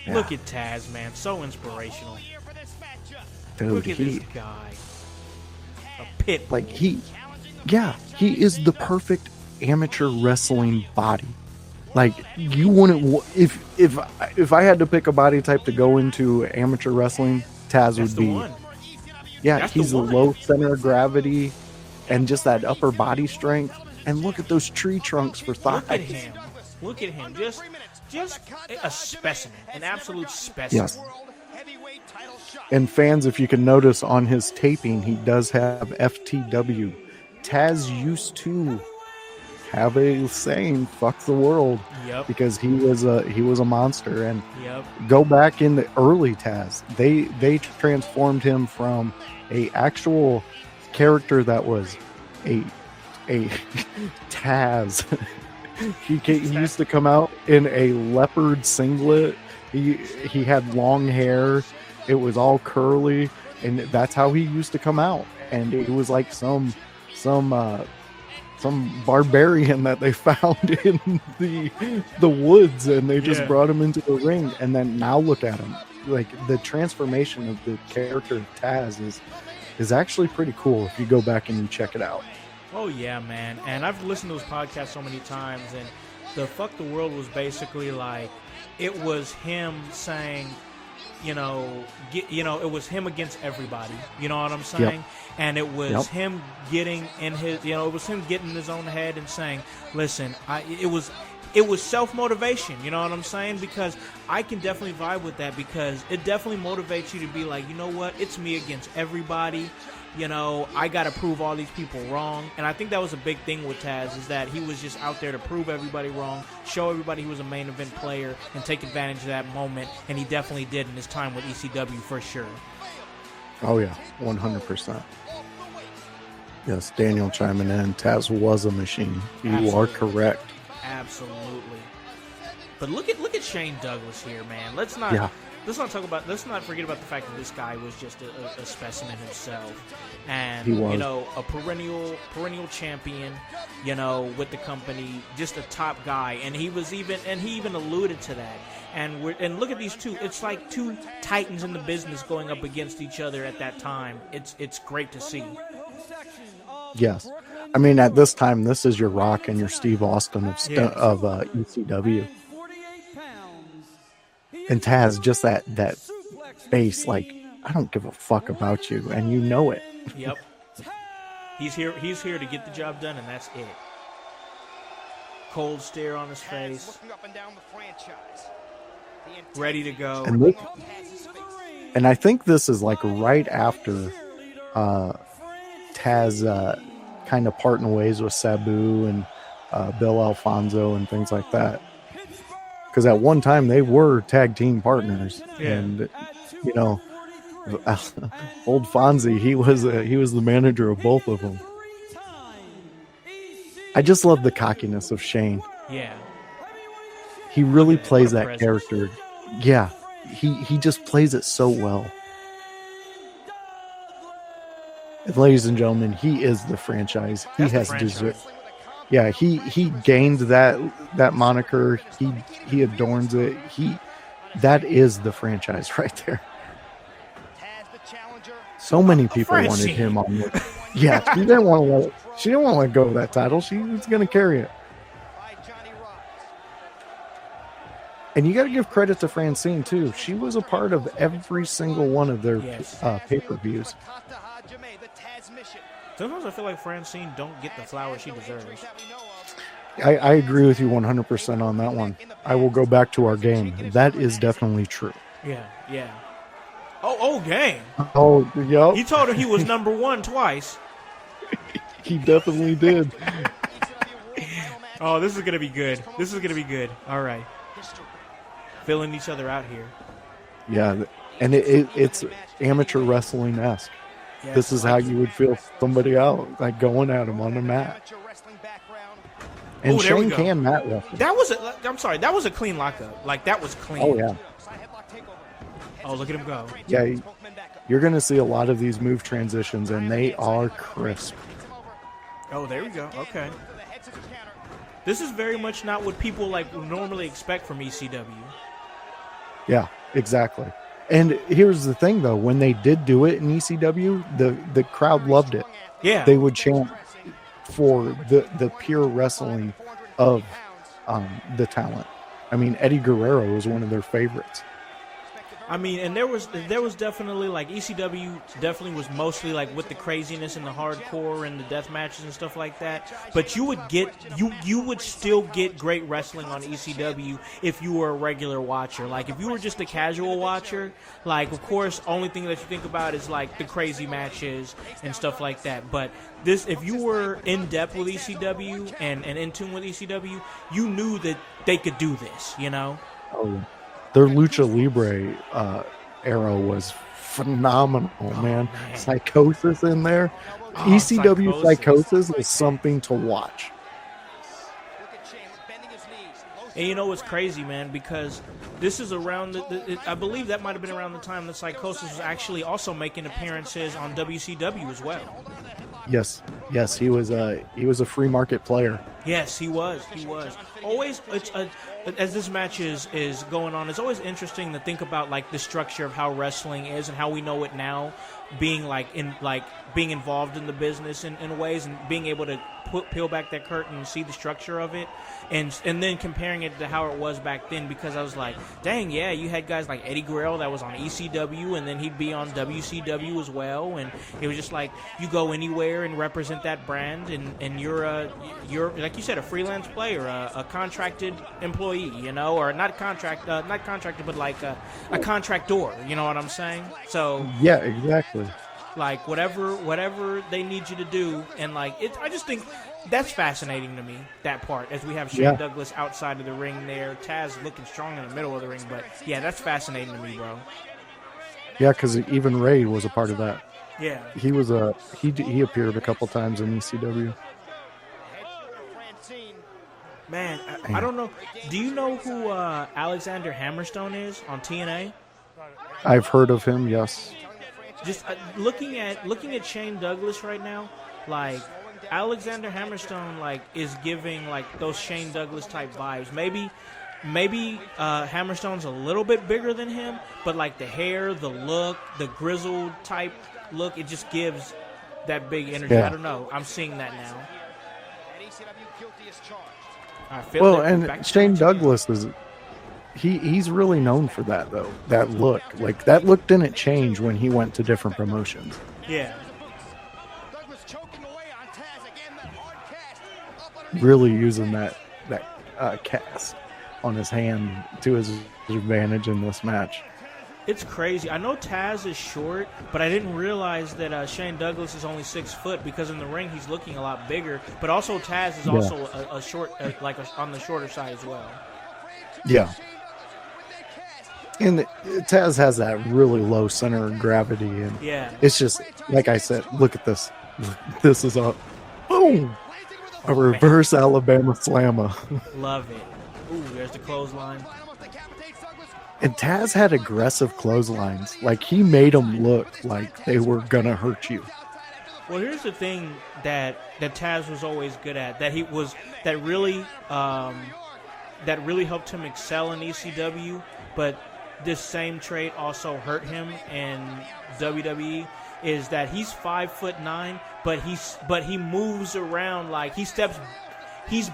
Yeah. Look at Taz, man. So inspirational. Dude, Look at this guy. A pit bull. he is the perfect amateur wrestling body. Like, you wouldn't if I had to pick a body type to go into amateur wrestling, Taz would be. One. Yeah, That's he's the a one. low center of gravity and just that upper body strength. And look at those tree trunks for thighs. Look at him. Look at him. Just a specimen. An absolute specimen. Yes. And fans, if you can notice on his taping, he does have FTW. Taz used to have a saying, "Fuck the world," because he was a monster. And go back in the early Taz, they transformed him from a actual character that was a Taz. He used to come out in a leopard singlet. He had long hair. It was all curly, and that's how he used to come out. And it was like some barbarian that they found in the woods, and they just brought him into the ring. And then now look at him. Like, the transformation of the character of Taz is actually pretty cool if you go back and you check it out. Oh yeah, man. And I've listened to those podcasts so many times, and the Fuck the World was basically like, it was him saying, it was him against everybody. You know what I'm saying? And it was him getting in his, it was him getting in his own head and saying, listen, it was self-motivation, you know what I'm saying? Because I can definitely vibe with that, because it definitely motivates you to be like, you know what? It's me against everybody. I got to prove all these people wrong. And I think that was a big thing with Taz, is that he was just out there to prove everybody wrong, show everybody he was a main event player, and take advantage of that moment. And he definitely did in his time with ECW for sure. Oh, yeah, 100%. Yes, Daniel chiming in. Taz was a machine. You are correct. Absolutely. But look at Shane Douglas here, man. Let's not forget about the fact that this guy was just a specimen himself, and a perennial champion, with the company, just a top guy, and he even alluded to that. And look at these two. It's like two titans in the business going up against each other at that time. It's great to see. Yes. I mean, at this time, this is your Rock and your Steve Austin of ECW. And Taz, just that face, like, I don't give a fuck about you, and you know it. Yep. He's here to get the job done, and that's it. Cold stare on his face. Ready to go. And I think this is like right after Taz kind of parting ways with Sabu and Bill Alfonso and things like that. Because at one time they were tag team partners, and old Fonzie, he was the manager of both of them. I just love the cockiness of Shane. Yeah, he really plays that character. Yeah, he just plays it so well. And ladies and gentlemen, he is the franchise. He has deserved. Yeah, he gained that moniker. He adorns it. That is the franchise right there. So many people wanted him on the. Yeah, she didn't want to let go of that title. She was going to carry it. And you got to give credit to Francine too. She was a part of every single one of their pay-per-views. Sometimes I feel like Francine don't get the flowers she deserves. I agree with you 100% on that one. I will go back to our game. That is definitely true. Yeah. Oh, game. Oh, yep. You told her he was number one twice. He definitely did. Oh, this is going to be good. All right. Filling each other out here. Yeah, and it's amateur wrestling-esque. Yes, this is how you would feel somebody out, like going at him on the mat. And Shane can mat wrestle. That was a clean lockup. Like, that was clean. Oh, yeah. Oh, look at him go. Yeah, you're going to see a lot of these move transitions, and they are crisp. Oh, there we go. Okay. This is very much not what people normally expect from ECW. Yeah, exactly. And here's the thing, though. When they did do it in ECW, the crowd loved it. Yeah. They would chant for the pure wrestling of the talent. I mean, Eddie Guerrero was one of their favorites. I mean, and there was definitely like ECW definitely was mostly like with the craziness and the hardcore and the death matches and stuff like that. But you would still get great wrestling on ECW if you were a regular watcher. Like if you were just a casual watcher, like of course only thing that you think about is like the crazy matches and stuff like that. But this, if you were in depth with ECW and in tune with ECW, you knew that they could do this. You know. Oh yeah. Their Lucha Libre era was phenomenal, man. Psychosis in there. ECW Psychosis is something to watch. And you know what's crazy, man? Because this is around, I believe that might have been around the time that Psychosis was actually also making appearances on WCW as well. Yes, he was a free market player. Yes, he was. Always, as this match is going on, it's always interesting to think about like the structure of how wrestling is and how we know it now, being being involved in the business in ways and being able to peel back that curtain and see the structure of it, and then comparing it to how it was back then. Because I was like, dang, yeah, you had guys like Eddie Guerrero that was on ECW, and then he'd be on WCW as well, and it was just like you go anywhere and represent that brand, and you're like you said, a freelance player, a contracted employee, you know, or not contracted, but like a contractor, you know what I'm saying? So yeah, exactly. Like whatever they need you to do, and like I just think that's fascinating to me, that part, as we have Shane Douglas outside of the ring there, Taz looking strong in the middle of the ring, but yeah, that's fascinating to me, bro. Yeah, because even Ray was a part of that. Yeah, he was he appeared a couple times in ECW. Man, I don't know. Do you know who Alexander Hammerstone is on TNA? I've heard of him. Yes. Just looking at Shane Douglas right now, like Alexander Hammerstone, like is giving like those Shane Douglas type vibes. Maybe Hammerstone's a little bit bigger than him, but like the hair, the look, the grizzled type look, it just gives that big energy. Yeah. I don't know. I'm seeing that now. I feel and Shane Douglas is. He's really known for that, though. That look. Like, that look didn't change when he went to different promotions. Yeah. Really using that cast on his hand to his advantage in this match. It's crazy. I know Taz is short, but I didn't realize that Shane Douglas is only 6 foot, because in the ring he's looking a lot bigger. But also Taz is also a short, on the shorter side as well. Yeah. And Taz has that really low center of gravity, and it's just like I said. Look at this. This is a reverse Alabama slammer. Love it. Ooh, there's the clothesline. And Taz had aggressive clotheslines. Like, he made them look like they were gonna hurt you. Well, here's the thing that Taz was always good at. That really helped him excel in ECW, but this same trait also hurt him in WWE, is that he's 5'9", but he moves around like he's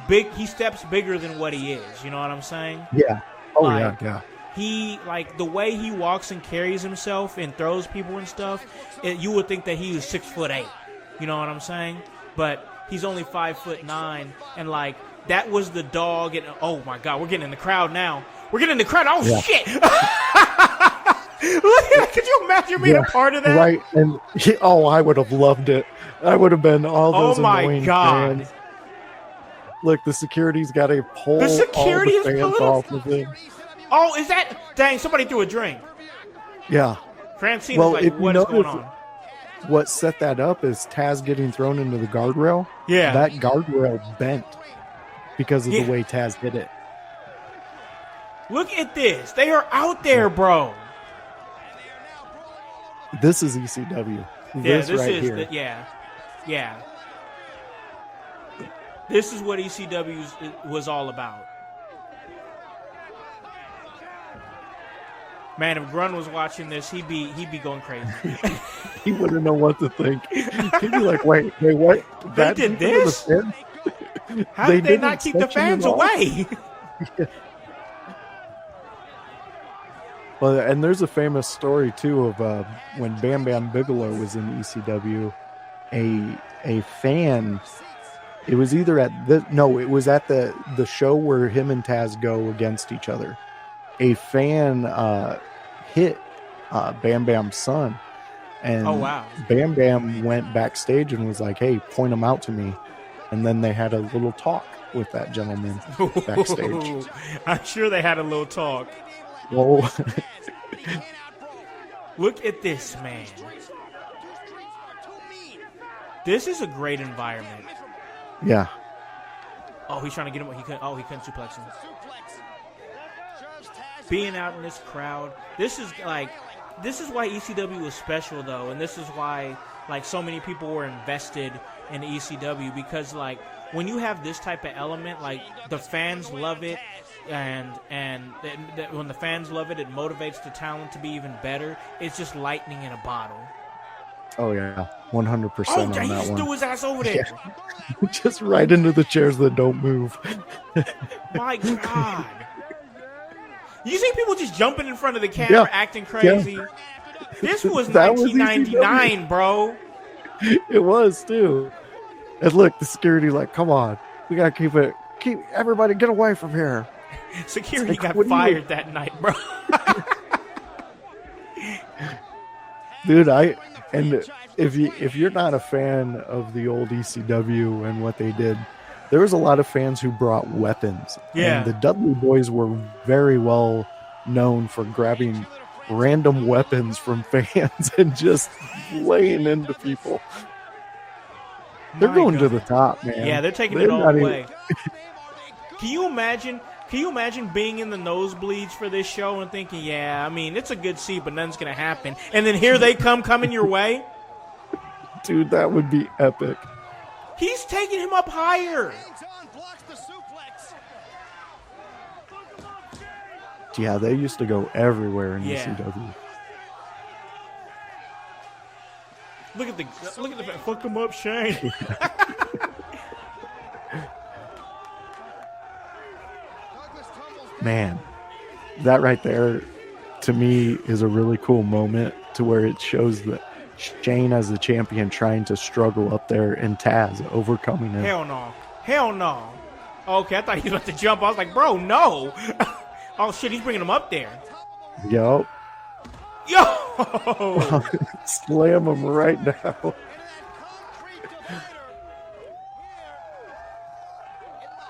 big. He steps bigger than what he is. You know what I'm saying? Yeah. Oh, like, yeah. He, like, the way he walks and carries himself and throws people and stuff, you would think that he was 6'8". You know what I'm saying? But he's only 5'9", and like that was the dog. And oh my God, we're getting in the crowd now. We're getting in the crowd. Oh shit! Could you imagine being a part of that? Right. And I would have loved it. I would have been all those annoying fans. Look, the security's got to pull all the fans off of him. Oh, is that? Dang, somebody threw a drink. Yeah. Francine was like, what is going on? What set that up is Taz getting thrown into the guardrail. Yeah. That guardrail bent because of the way Taz did it. Look at this. They are out there, bro. This is ECW. This right here. Yeah. This is what ECW was all about. Man, if Grun was watching this, he'd be going crazy. He wouldn't know what to think. He'd be like, wait, what? They did this? How did they not keep the fans away? Well, and there's a famous story too of when Bam Bam Bigelow was in ECW, a fan. It was either at it was at the show where him and Taz go against each other. A fan hit Bam Bam's son, and Oh, wow. Bam Bam went backstage and was like, "Hey, point him out to me," and then they had a little talk with that gentleman backstage. I'm sure they had a little talk. Well, Look at this, man. This is a great environment. yeah, Oh, he's trying to get him. He couldn't suplex him. Being out in this crowd, this is why ECW was special, though, and this is why like so many people were invested in ECW, because like when you have this type of element, like the fans love it, and when the fans love it, it motivates the talent to be even better. It's just lightning in a bottle. oh yeah, 100% Oh, on yeah, he that just one. threw his ass over there. Just right into the chairs that don't move. My God. You see people just jumping in front of the camera, Yeah. acting crazy. This was That was 1999, bro. It was too. And look, the security like, come on, we gotta keep everybody get away from here. Security Like, got what do you- fired that night, bro. Dude, if you're not a fan of the old ECW and what they did, there was a lot of fans who brought weapons. Yeah. And the Dudley Boys were very well known for grabbing random weapons from fans and just laying into people. They're My going God. to the top, man. Yeah, they're taking They're it all not the even- way. Can you imagine being in the nosebleeds for this show and thinking, yeah, I mean, it's a good seat, but nothing's going to happen. And then here they coming your way? Dude, that would be epic. He's taking him up higher. Yeah, they used to go everywhere in Yeah. ECW. Look at the fuck him up, Shane. Man, that right there, to me, is a really cool moment to where it shows that Shane as the champion trying to struggle up there and Taz overcoming him. Hell no. Hell no. Okay, I thought he was about to jump. I was like, bro, no. Oh, shit, he's bringing him up there. Yup. Yo! Slam him right now.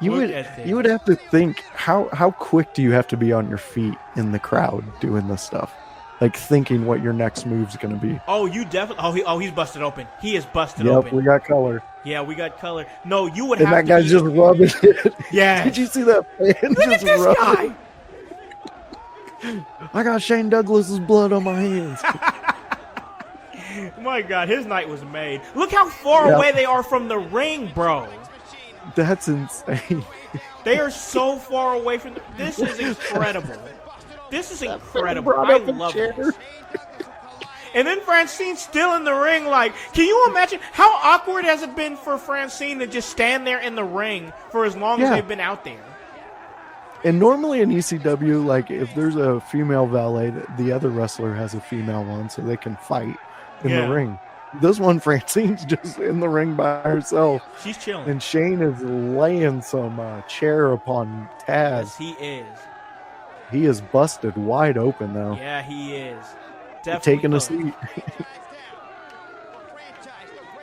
You Look would at this. you would have to think how quick do you have to be on your feet in the crowd doing this stuff, like thinking what your next move's going to be. Oh, you definitely. He's busted open. He is busted Yep, open. we got color, Yeah, we got color. No, you would and have that guy's to just rubbing it. Yeah. Did you see that fan Look at just this rubbing? guy. I got Shane Douglas's blood on my hands. My God, his night was made. Look how far Yeah. away they are from the ring, bro. That's insane. They are so far away from this is incredible. This is incredible. Brought I up a love chair. this. And then Francine's still in the ring. Like, can you imagine how awkward has it been for Francine to just stand there in the ring for as long as Yeah. they've been out there? And normally in ECW, like if there's a female valet, the other wrestler has a female one, so they can fight in Yeah. the ring. This one, Francine's just in the ring by herself, She's chilling. and Shane is laying some chair upon Taz. Yes, he is. He is busted wide open though, Yeah, he is. Definitely taking a close. seat.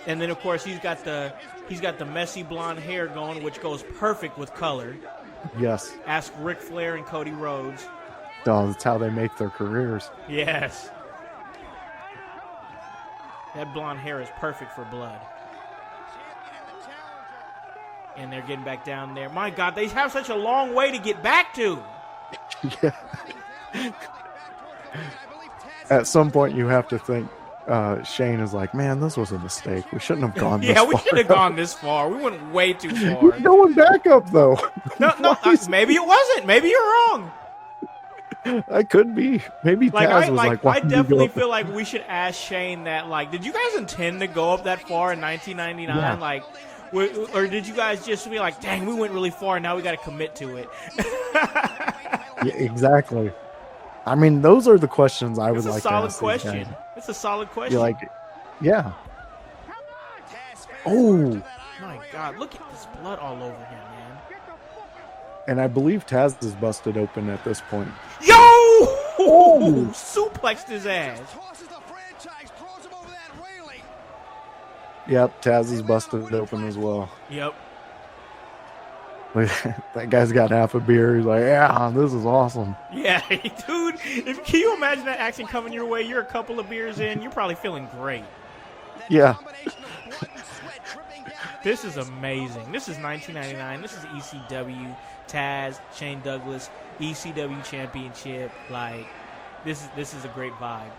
And then of course he's got the messy blonde hair going, which goes perfect with color. Yes, Ask Ric Flair and Cody Rhodes. oh, that's how they make their careers. Yes. That blonde hair is perfect for blood. And they're getting back down there. My God, they have such a long way to get back to. Yeah. At some point, you have to think Shane is like, man, this was a mistake. We shouldn't have gone this Yeah, we far. should have gone this far. We went way too far. We're going back up, though. No, maybe it wasn't. Maybe you're wrong. I could be. Maybe Taz was like, why I did you definitely go feel like we should ask Shane that, like, did you guys intend to go up that far in 1999? Yeah. Like, or did you guys just be like, dang, we went really far, now we got to commit to it? Yeah, exactly. I mean, those are the questions I would It's a like to solid ask these question. guys. It's a solid question. You like, yeah. Oh, My God, look at this blood all over him, man. and I believe Taz is busted open at this point. Yo! Suplexed his ass. Yep, Taz is busted open as well. Yep. That guy's got half a beer. He's like, yeah, this is awesome. Yeah, dude. Can you imagine that action coming your way? You're a couple of beers in. You're probably feeling great. Yeah. This is amazing. This is 1999. This is ECW. Taz, Shane Douglas, ECW Championship. Like, this is a great vibe.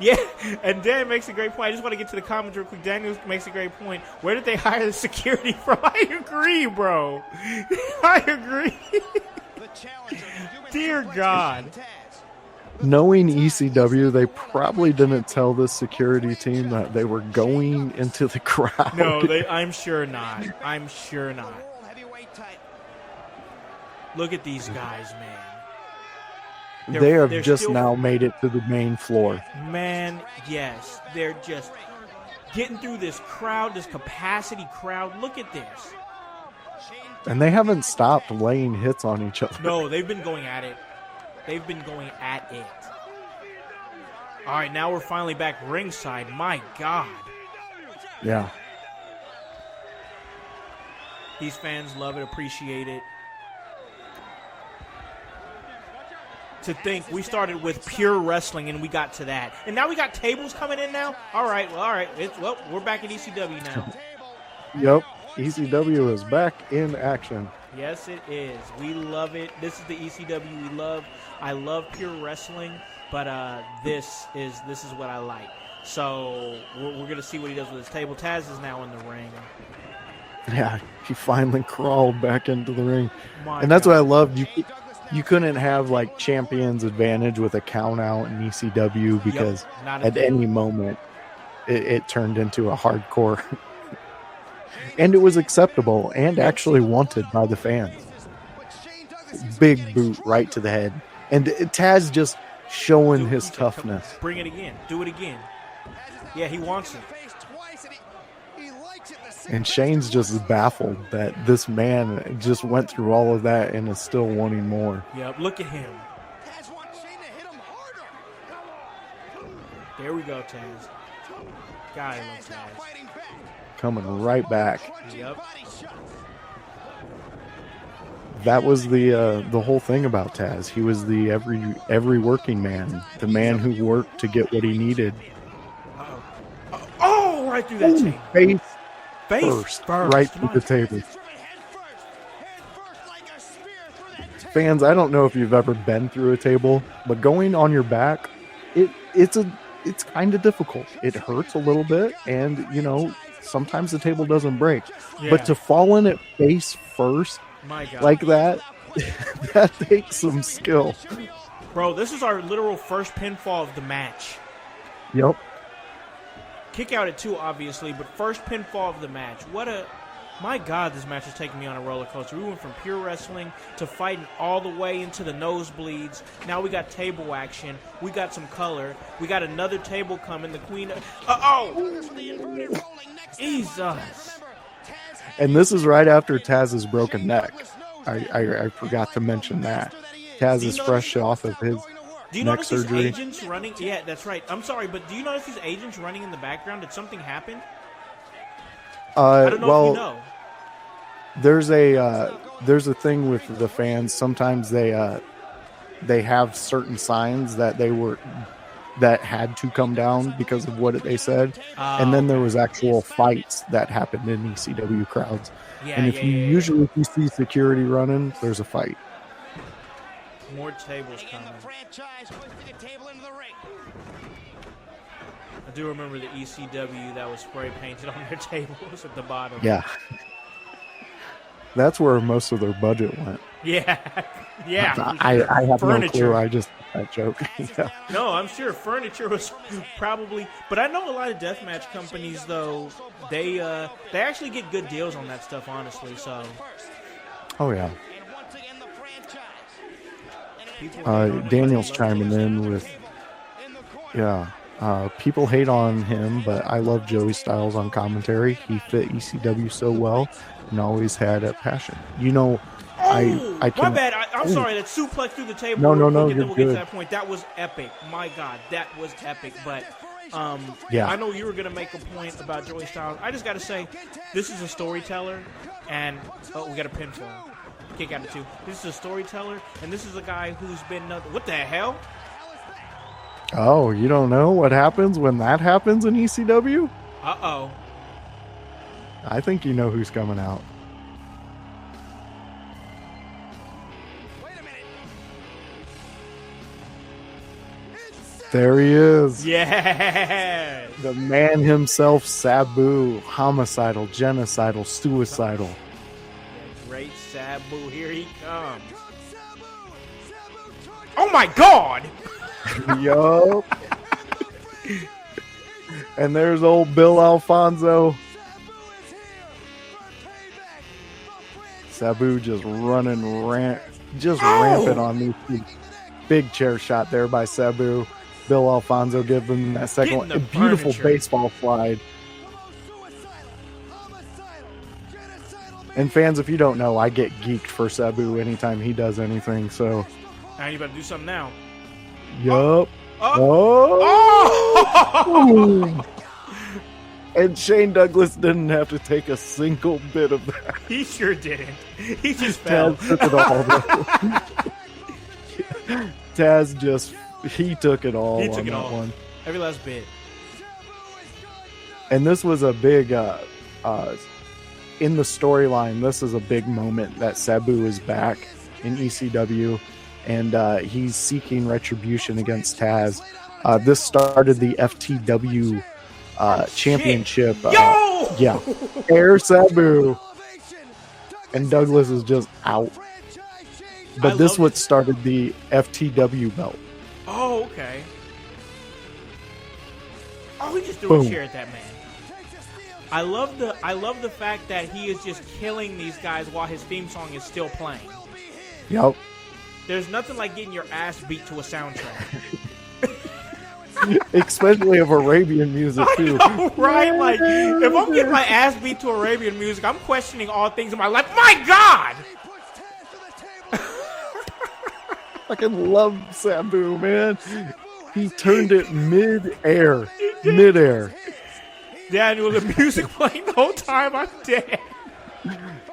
Yeah, and Dan makes a great point. I just want to get to the comments real quick. Daniel makes a great point. Where did they hire the security from? I agree, bro. I agree. Dear God. Knowing ECW, they probably didn't tell the security team that they were going into the crowd. No, I'm sure not. I'm sure not. Look at these guys, man. They have they're just still, now made it to the main floor. Man, yes. They're just getting through this crowd, this capacity crowd. Look at this. And they haven't stopped laying hits on each other. No, they've been going at it. They've been going at it. All right, now we're finally back ringside. My God. Yeah. These fans love it, appreciate it. To think we started with pure wrestling and we got to that. And now we got tables coming in now? All right. Well, we're back at ECW now. Yep. ECW is back in action. Yes, it is. We love it. This is the ECW we love. I love pure wrestling, but this is what I like. So we're going to see what he does with his table. Taz is now in the ring. Yeah, he finally crawled back into the ring. My And that's God. what I loved. You couldn't have like champion's advantage with a count out in ECW because not a at thing. any moment it turned into a hardcore. And it was acceptable and actually wanted by the fans. Big boot right to the head. And Taz just showing his toughness. Bring it again. Do it again. Yeah, he wants it. And Shane's just baffled that this man just went through all of that and is still wanting more. Yep, look at him. There we go, Taz. God, I love Taz. Coming right back. Yep. That was the whole thing about Taz. He was the every working man, the man who worked to get what he needed. Oh, right through that table. Face Face first, right through the table. Fans, I don't know if you've ever been through a table, but going on your back, it's kind of difficult. It hurts a little bit, and sometimes the table doesn't break. Yeah. But to fall in it face first, My God. like that, that takes some skill. Bro, this is our literal first pinfall of the match. Yep. Kick out at 2, obviously, but first pinfall of the match. My God, this match is taking me on a roller coaster. We went from pure wrestling to fighting all the way into the nosebleeds. Now we got table action. We got some color. We got another table coming. The Queen. Jesus. And this is right after Taz's broken neck. I forgot to mention that. Taz is fresh off of his Do you neck notice surgery. these agents running? Yeah, that's right. I'm sorry, but do you notice these agents running in the background? Did something happen? I don't know if you know. There's a thing with the fans. Sometimes they have certain signs that that had to come down because of what they said, and then there was actual fights that happened in ECW crowds. Yeah, And if you see security running, there's a fight. More tables coming. I do remember the ECW that was spray painted on their tables at the bottom. Yeah. That's where most of their budget went. Yeah. Yeah. I have Furniture. no clue. I just that joke. Yeah. No, I'm sure furniture was probably, but I know a lot of deathmatch companies though. They actually get good deals on that stuff, honestly. So. Oh yeah. Daniel's chiming in with, people hate on him, but I love Joey Styles on commentary. He fit ECW so well and always had a passion. You know, I can. My bad. I'm sorry. That suplex through the table. No, we'll you're get good. to that point. That was epic. My God, that was epic. But Yeah. I know you were gonna make a point about Joey Styles. I just gotta say, this is a storyteller, and we got a pin for him. Kick out of 2. This is a storyteller, and this is a guy who's been what the hell? Oh, you don't know what happens when that happens in ECW? Uh-oh. I think you know who's coming out. There he is. Yeah. The man himself, Sabu. Homicidal, genocidal, suicidal. Great Sabu. Here he comes. Oh, my God. Yup. And there's old Bill Alfonso. Sabu just running rampant on these feet. Big chair shot there by Sabu. Bill Alfonso giving him that second one. A beautiful baseball slide. And fans, if you don't know, I get geeked for Sabu anytime he does anything. So Now you better do something now. yup. Oh. And Shane Douglas didn't have to take a single bit of that. He sure didn't. He just fell. Taz took it all. Taz he took it all. He took on it that all. one. Every last bit. And this was a big, in the storyline, this is a big moment that Sabu is back in ECW, and he's seeking retribution against Taz. This started the FTW championship. Yeah. Air Sabu. And Douglas is just out. But this what started the FTW belt. Oh, okay. Oh, he just threw Boom. a chair at that man. I love the fact that he is just killing these guys while his theme song is still playing. Yep. There's nothing like getting your ass beat to a soundtrack. Especially of Arabian music too. I know, right? Like, if I'm getting my ass beat to Arabian music, I'm questioning all things in my life. My God! Fucking love Sabu, man. He turned it midair. Daniel, the music playing the whole time, I'm dead.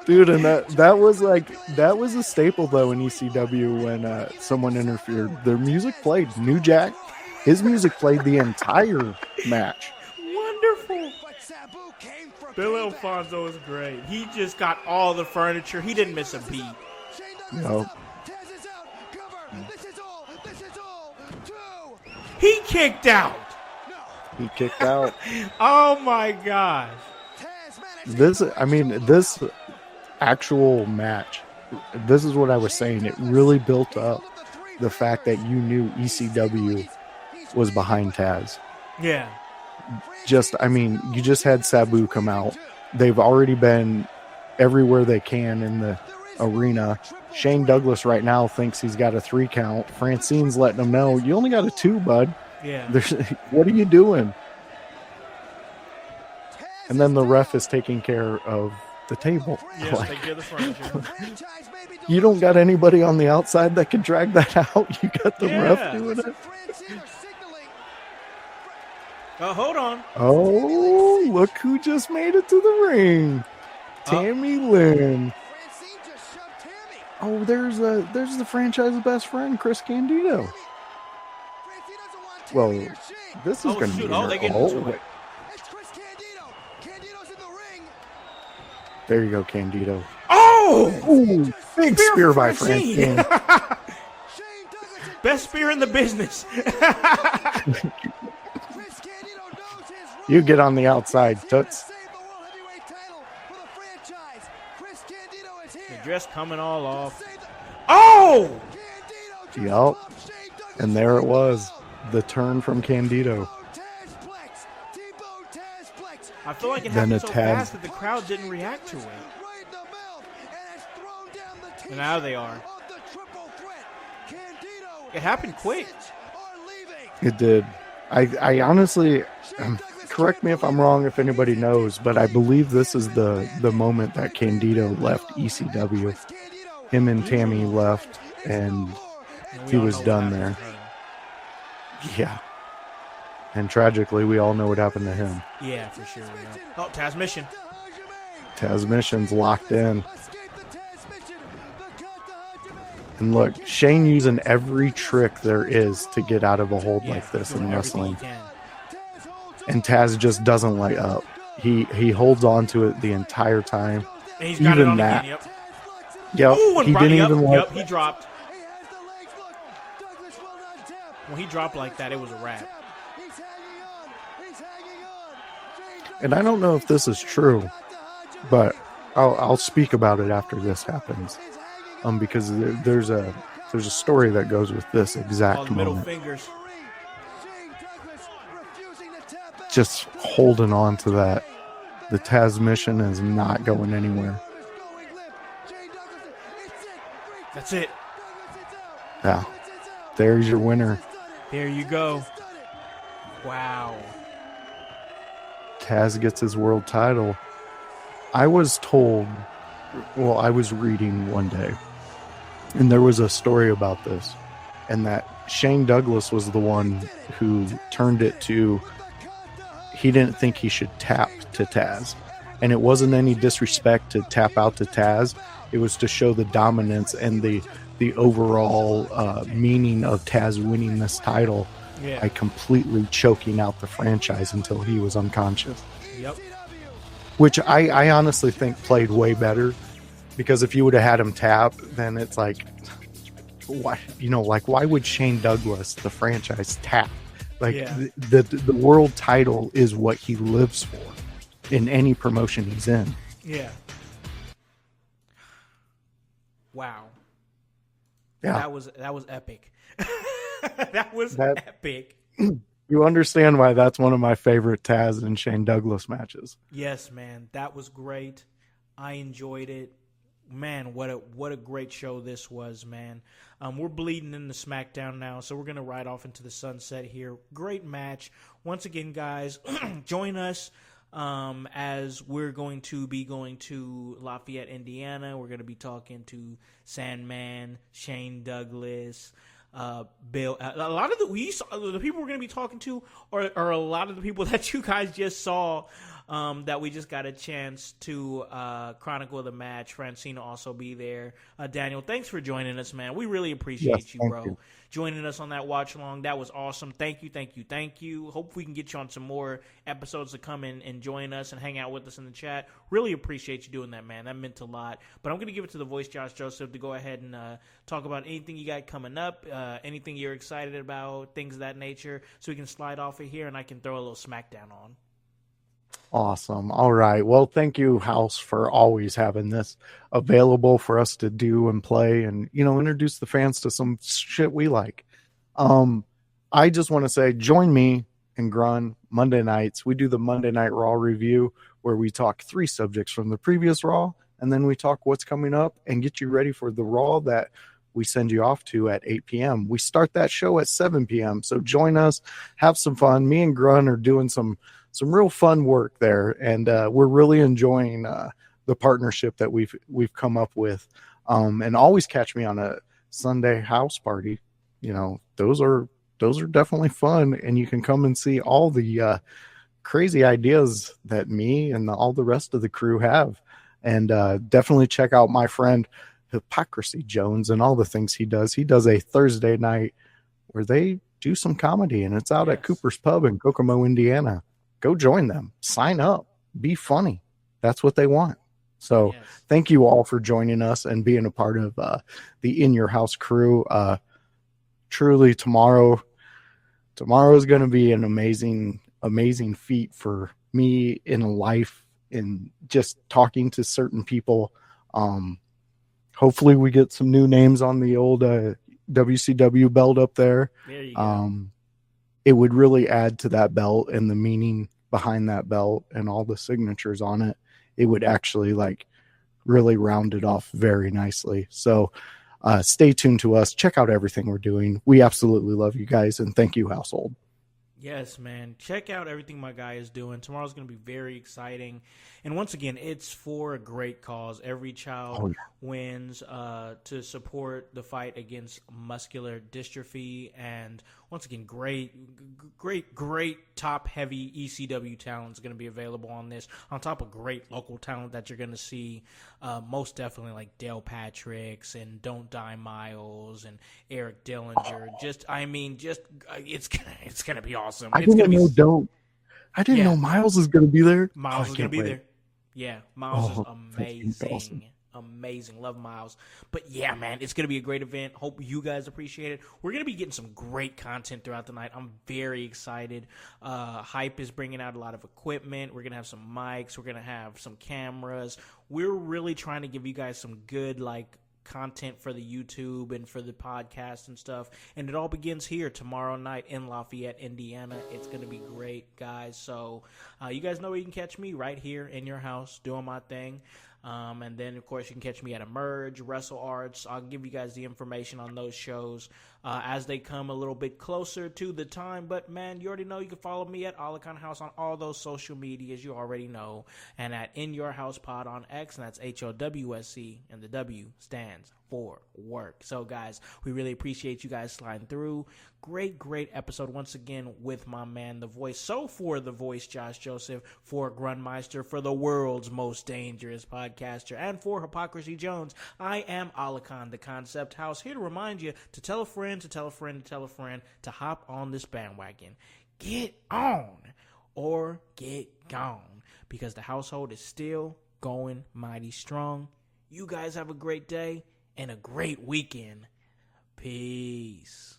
Dude, and that was a staple though in ECW when someone interfered. Their music played. New Jack, his music played the entire match. Wonderful. Bill Alfonso is great. He just got all the furniture. He didn't miss a beat. Nope. He kicked out. He kicked out. Oh my gosh. This actual match, this is what I was saying. It really built up the fact that you knew ECW was behind Taz. Yeah. You just had Sabu come out. They've already been everywhere they can in the arena. Shane Douglas right now thinks he's got a 3 count. Francine's letting him know, you only got a 2, bud. Yeah. What are you doing? And then the ref is taking care of the table. Yes, take care of the furniture. You don't got anybody on the outside that can drag that out. You got the ref doing it. Hold on. Oh, look who just made it to the ring. Tammy Lynn. Oh, there's the franchise's best friend, Chris Candido. Well, this is going to be they get into it. There you go, Candido. Oh! Ooh, big spear by Francine. Best spear in the business. You get on the outside, Toots. The dress coming all off. Oh! Yup. And there it was. The turn from Candido. I feel like it Then happened so a Taz. fast that the crowd didn't react to it. And now they are. It happened quick. It did. I honestly, correct me if I'm wrong, if anybody knows, but I believe this is the moment that Candido left ECW. Him and Tammy left, and he was done there. Yeah. And tragically, we all know what happened to him. Yeah, for sure. Yeah. Oh, Tasmission. Tasmission's locked in. And look, Shane using every trick there is to get out of a hold like this in wrestling. And Taz just doesn't light up. He holds on to it the entire time. And he's got it on again, yep. Yep. Ooh, he didn't even Yep, he dropped. When he dropped like that, it was a wrap. And I don't know if this is true, but I'll speak about it after this happens. Because there's a story that goes with this exact middle moment. Fingers. Just holding on to that. The Tasmission is not going anywhere. That's it. Yeah. There's your winner. There you go. Wow. Taz gets his world title. I was told, well, I was reading one day, and there was a story about this, and that Shane Douglas was the one who turned it to, he didn't think he should tap to Taz. And it wasn't any disrespect to tap out to Taz. It was to show the dominance and the overall meaning of Taz winning this title by completely choking out the franchise until he was unconscious. Yep. Which I honestly think played way better, because if you would have had him tap, then it's like, why? You know, like, why would Shane Douglas, the franchise, tap? Like, the world title is what he lives for in any promotion he's in. Yeah. Wow. Yeah. That was epic. That was epic. You understand why that's one of my favorite Taz and Shane Douglas matches. Yes, man. That was great. I enjoyed it. Man, what a great show this was, man. We're bleeding into SmackDown now, so we're going to ride off into the sunset here. Great match. Once again, guys, join us as we're going to be going to Lafayette, Indiana. We're going to be talking to Sandman, Shane Douglas, Bill. A lot of the people we're going to be talking to are a lot of the people that you guys just saw that we just got a chance to chronicle the match. Francine will also be there. Daniel, thanks for joining us, man. We really appreciate you, bro. You. Joining us on that watch along. That was awesome. Thank you. Hope we can get you on some more episodes to come in and join us and hang out with us in the chat. Really appreciate you doing that, man. That meant a lot. But I'm going to give it to the voice, Josh Joseph, to go ahead and talk about anything you got coming up, anything you're excited about, things of that nature, so we can slide off of here and I can throw a little SmackDown on. Awesome. All right. Well, thank you, Howse, for always having this available for us to do and play and, you know, introduce the fans to some shit we like. I just want to say, join me and Grun Monday nights. We do the Monday Night Raw review where we talk 3 subjects from the previous Raw, and then we talk what's coming up and get you ready for the Raw that we send you off to at 8 p.m. We start that show at 7 p.m. So join us, have some fun. Me and Grun are doing some real fun work there, and we're really enjoying the partnership that we've come up with. And always catch me on a Sunday house party. You know, those are definitely fun, and you can come and see all the crazy ideas that me and all the rest of the crew have. And definitely check out my friend Hypocrisy Jones and all the things he does. He does a Thursday night where they do some comedy, and it's out at Cooper's Pub in Kokomo, Indiana. Go join them. Sign up. Be funny. That's what they want. So thank you all for joining us and being a part of the In Your House crew. Truly, tomorrow is going to be an amazing feat for me in life, in just talking to certain people. Hopefully we get some new names on the old WCW belt up there. There you go. It would really add to that belt and the meaning behind that belt and all the signatures on it. It would actually like really round it off very nicely. So Stay tuned to us. Check out everything we're doing. We absolutely love you guys, and thank you, Household. Yes, man. Check out everything my guy is doing. Tomorrow's going to be very exciting. And once again, it's for a great cause. Every child wins to support the fight against muscular dystrophy. And once again, great top-heavy ECW talent is going to be available on this, on top of great local talent that you're going to see. Most definitely like Dale Patricks and Don't Die Miles and Eric Dillinger. It's going to be awesome. I didn't know Miles is going to be there. Miles is going to be there. Yeah, Miles is amazing. Awesome. Amazing. Love Miles. But yeah, man, it's going to be a great event. Hope you guys appreciate it. We're going to be getting some great content throughout the night. I'm very excited. Hype is bringing out a lot of equipment. We're going to have some mics. We're going to have some cameras. We're really trying to give you guys some good, content for the YouTube and for the podcast and stuff. And it all begins here tomorrow night in Lafayette, Indiana. It's going to be great, guys. So you guys know where you can catch me, right here in your house doing my thing. And then, of course, you can catch me at Emerge, Wrestle Arts. I'll give you guys the information on those shows as they come a little bit closer to the time. But, man, you already know you can follow me at Alakon House on all those social medias. You already know. And at In Your House Pod on X, and that's HOWSC, and the W stands for work. So, guys, we really appreciate you guys sliding through. Great episode once again with my man, The Voice. So for The Voice, Josh Joseph, for Grunmeister, for the world's most dangerous podcaster, and for Hypocrisy Jones, I am Alakon, the Concept House, here to remind you to tell a friend, to tell a friend, to tell a friend, to hop on this bandwagon. Get on or get gone, because the household is still going mighty strong. You guys have a great day and a great weekend. Peace.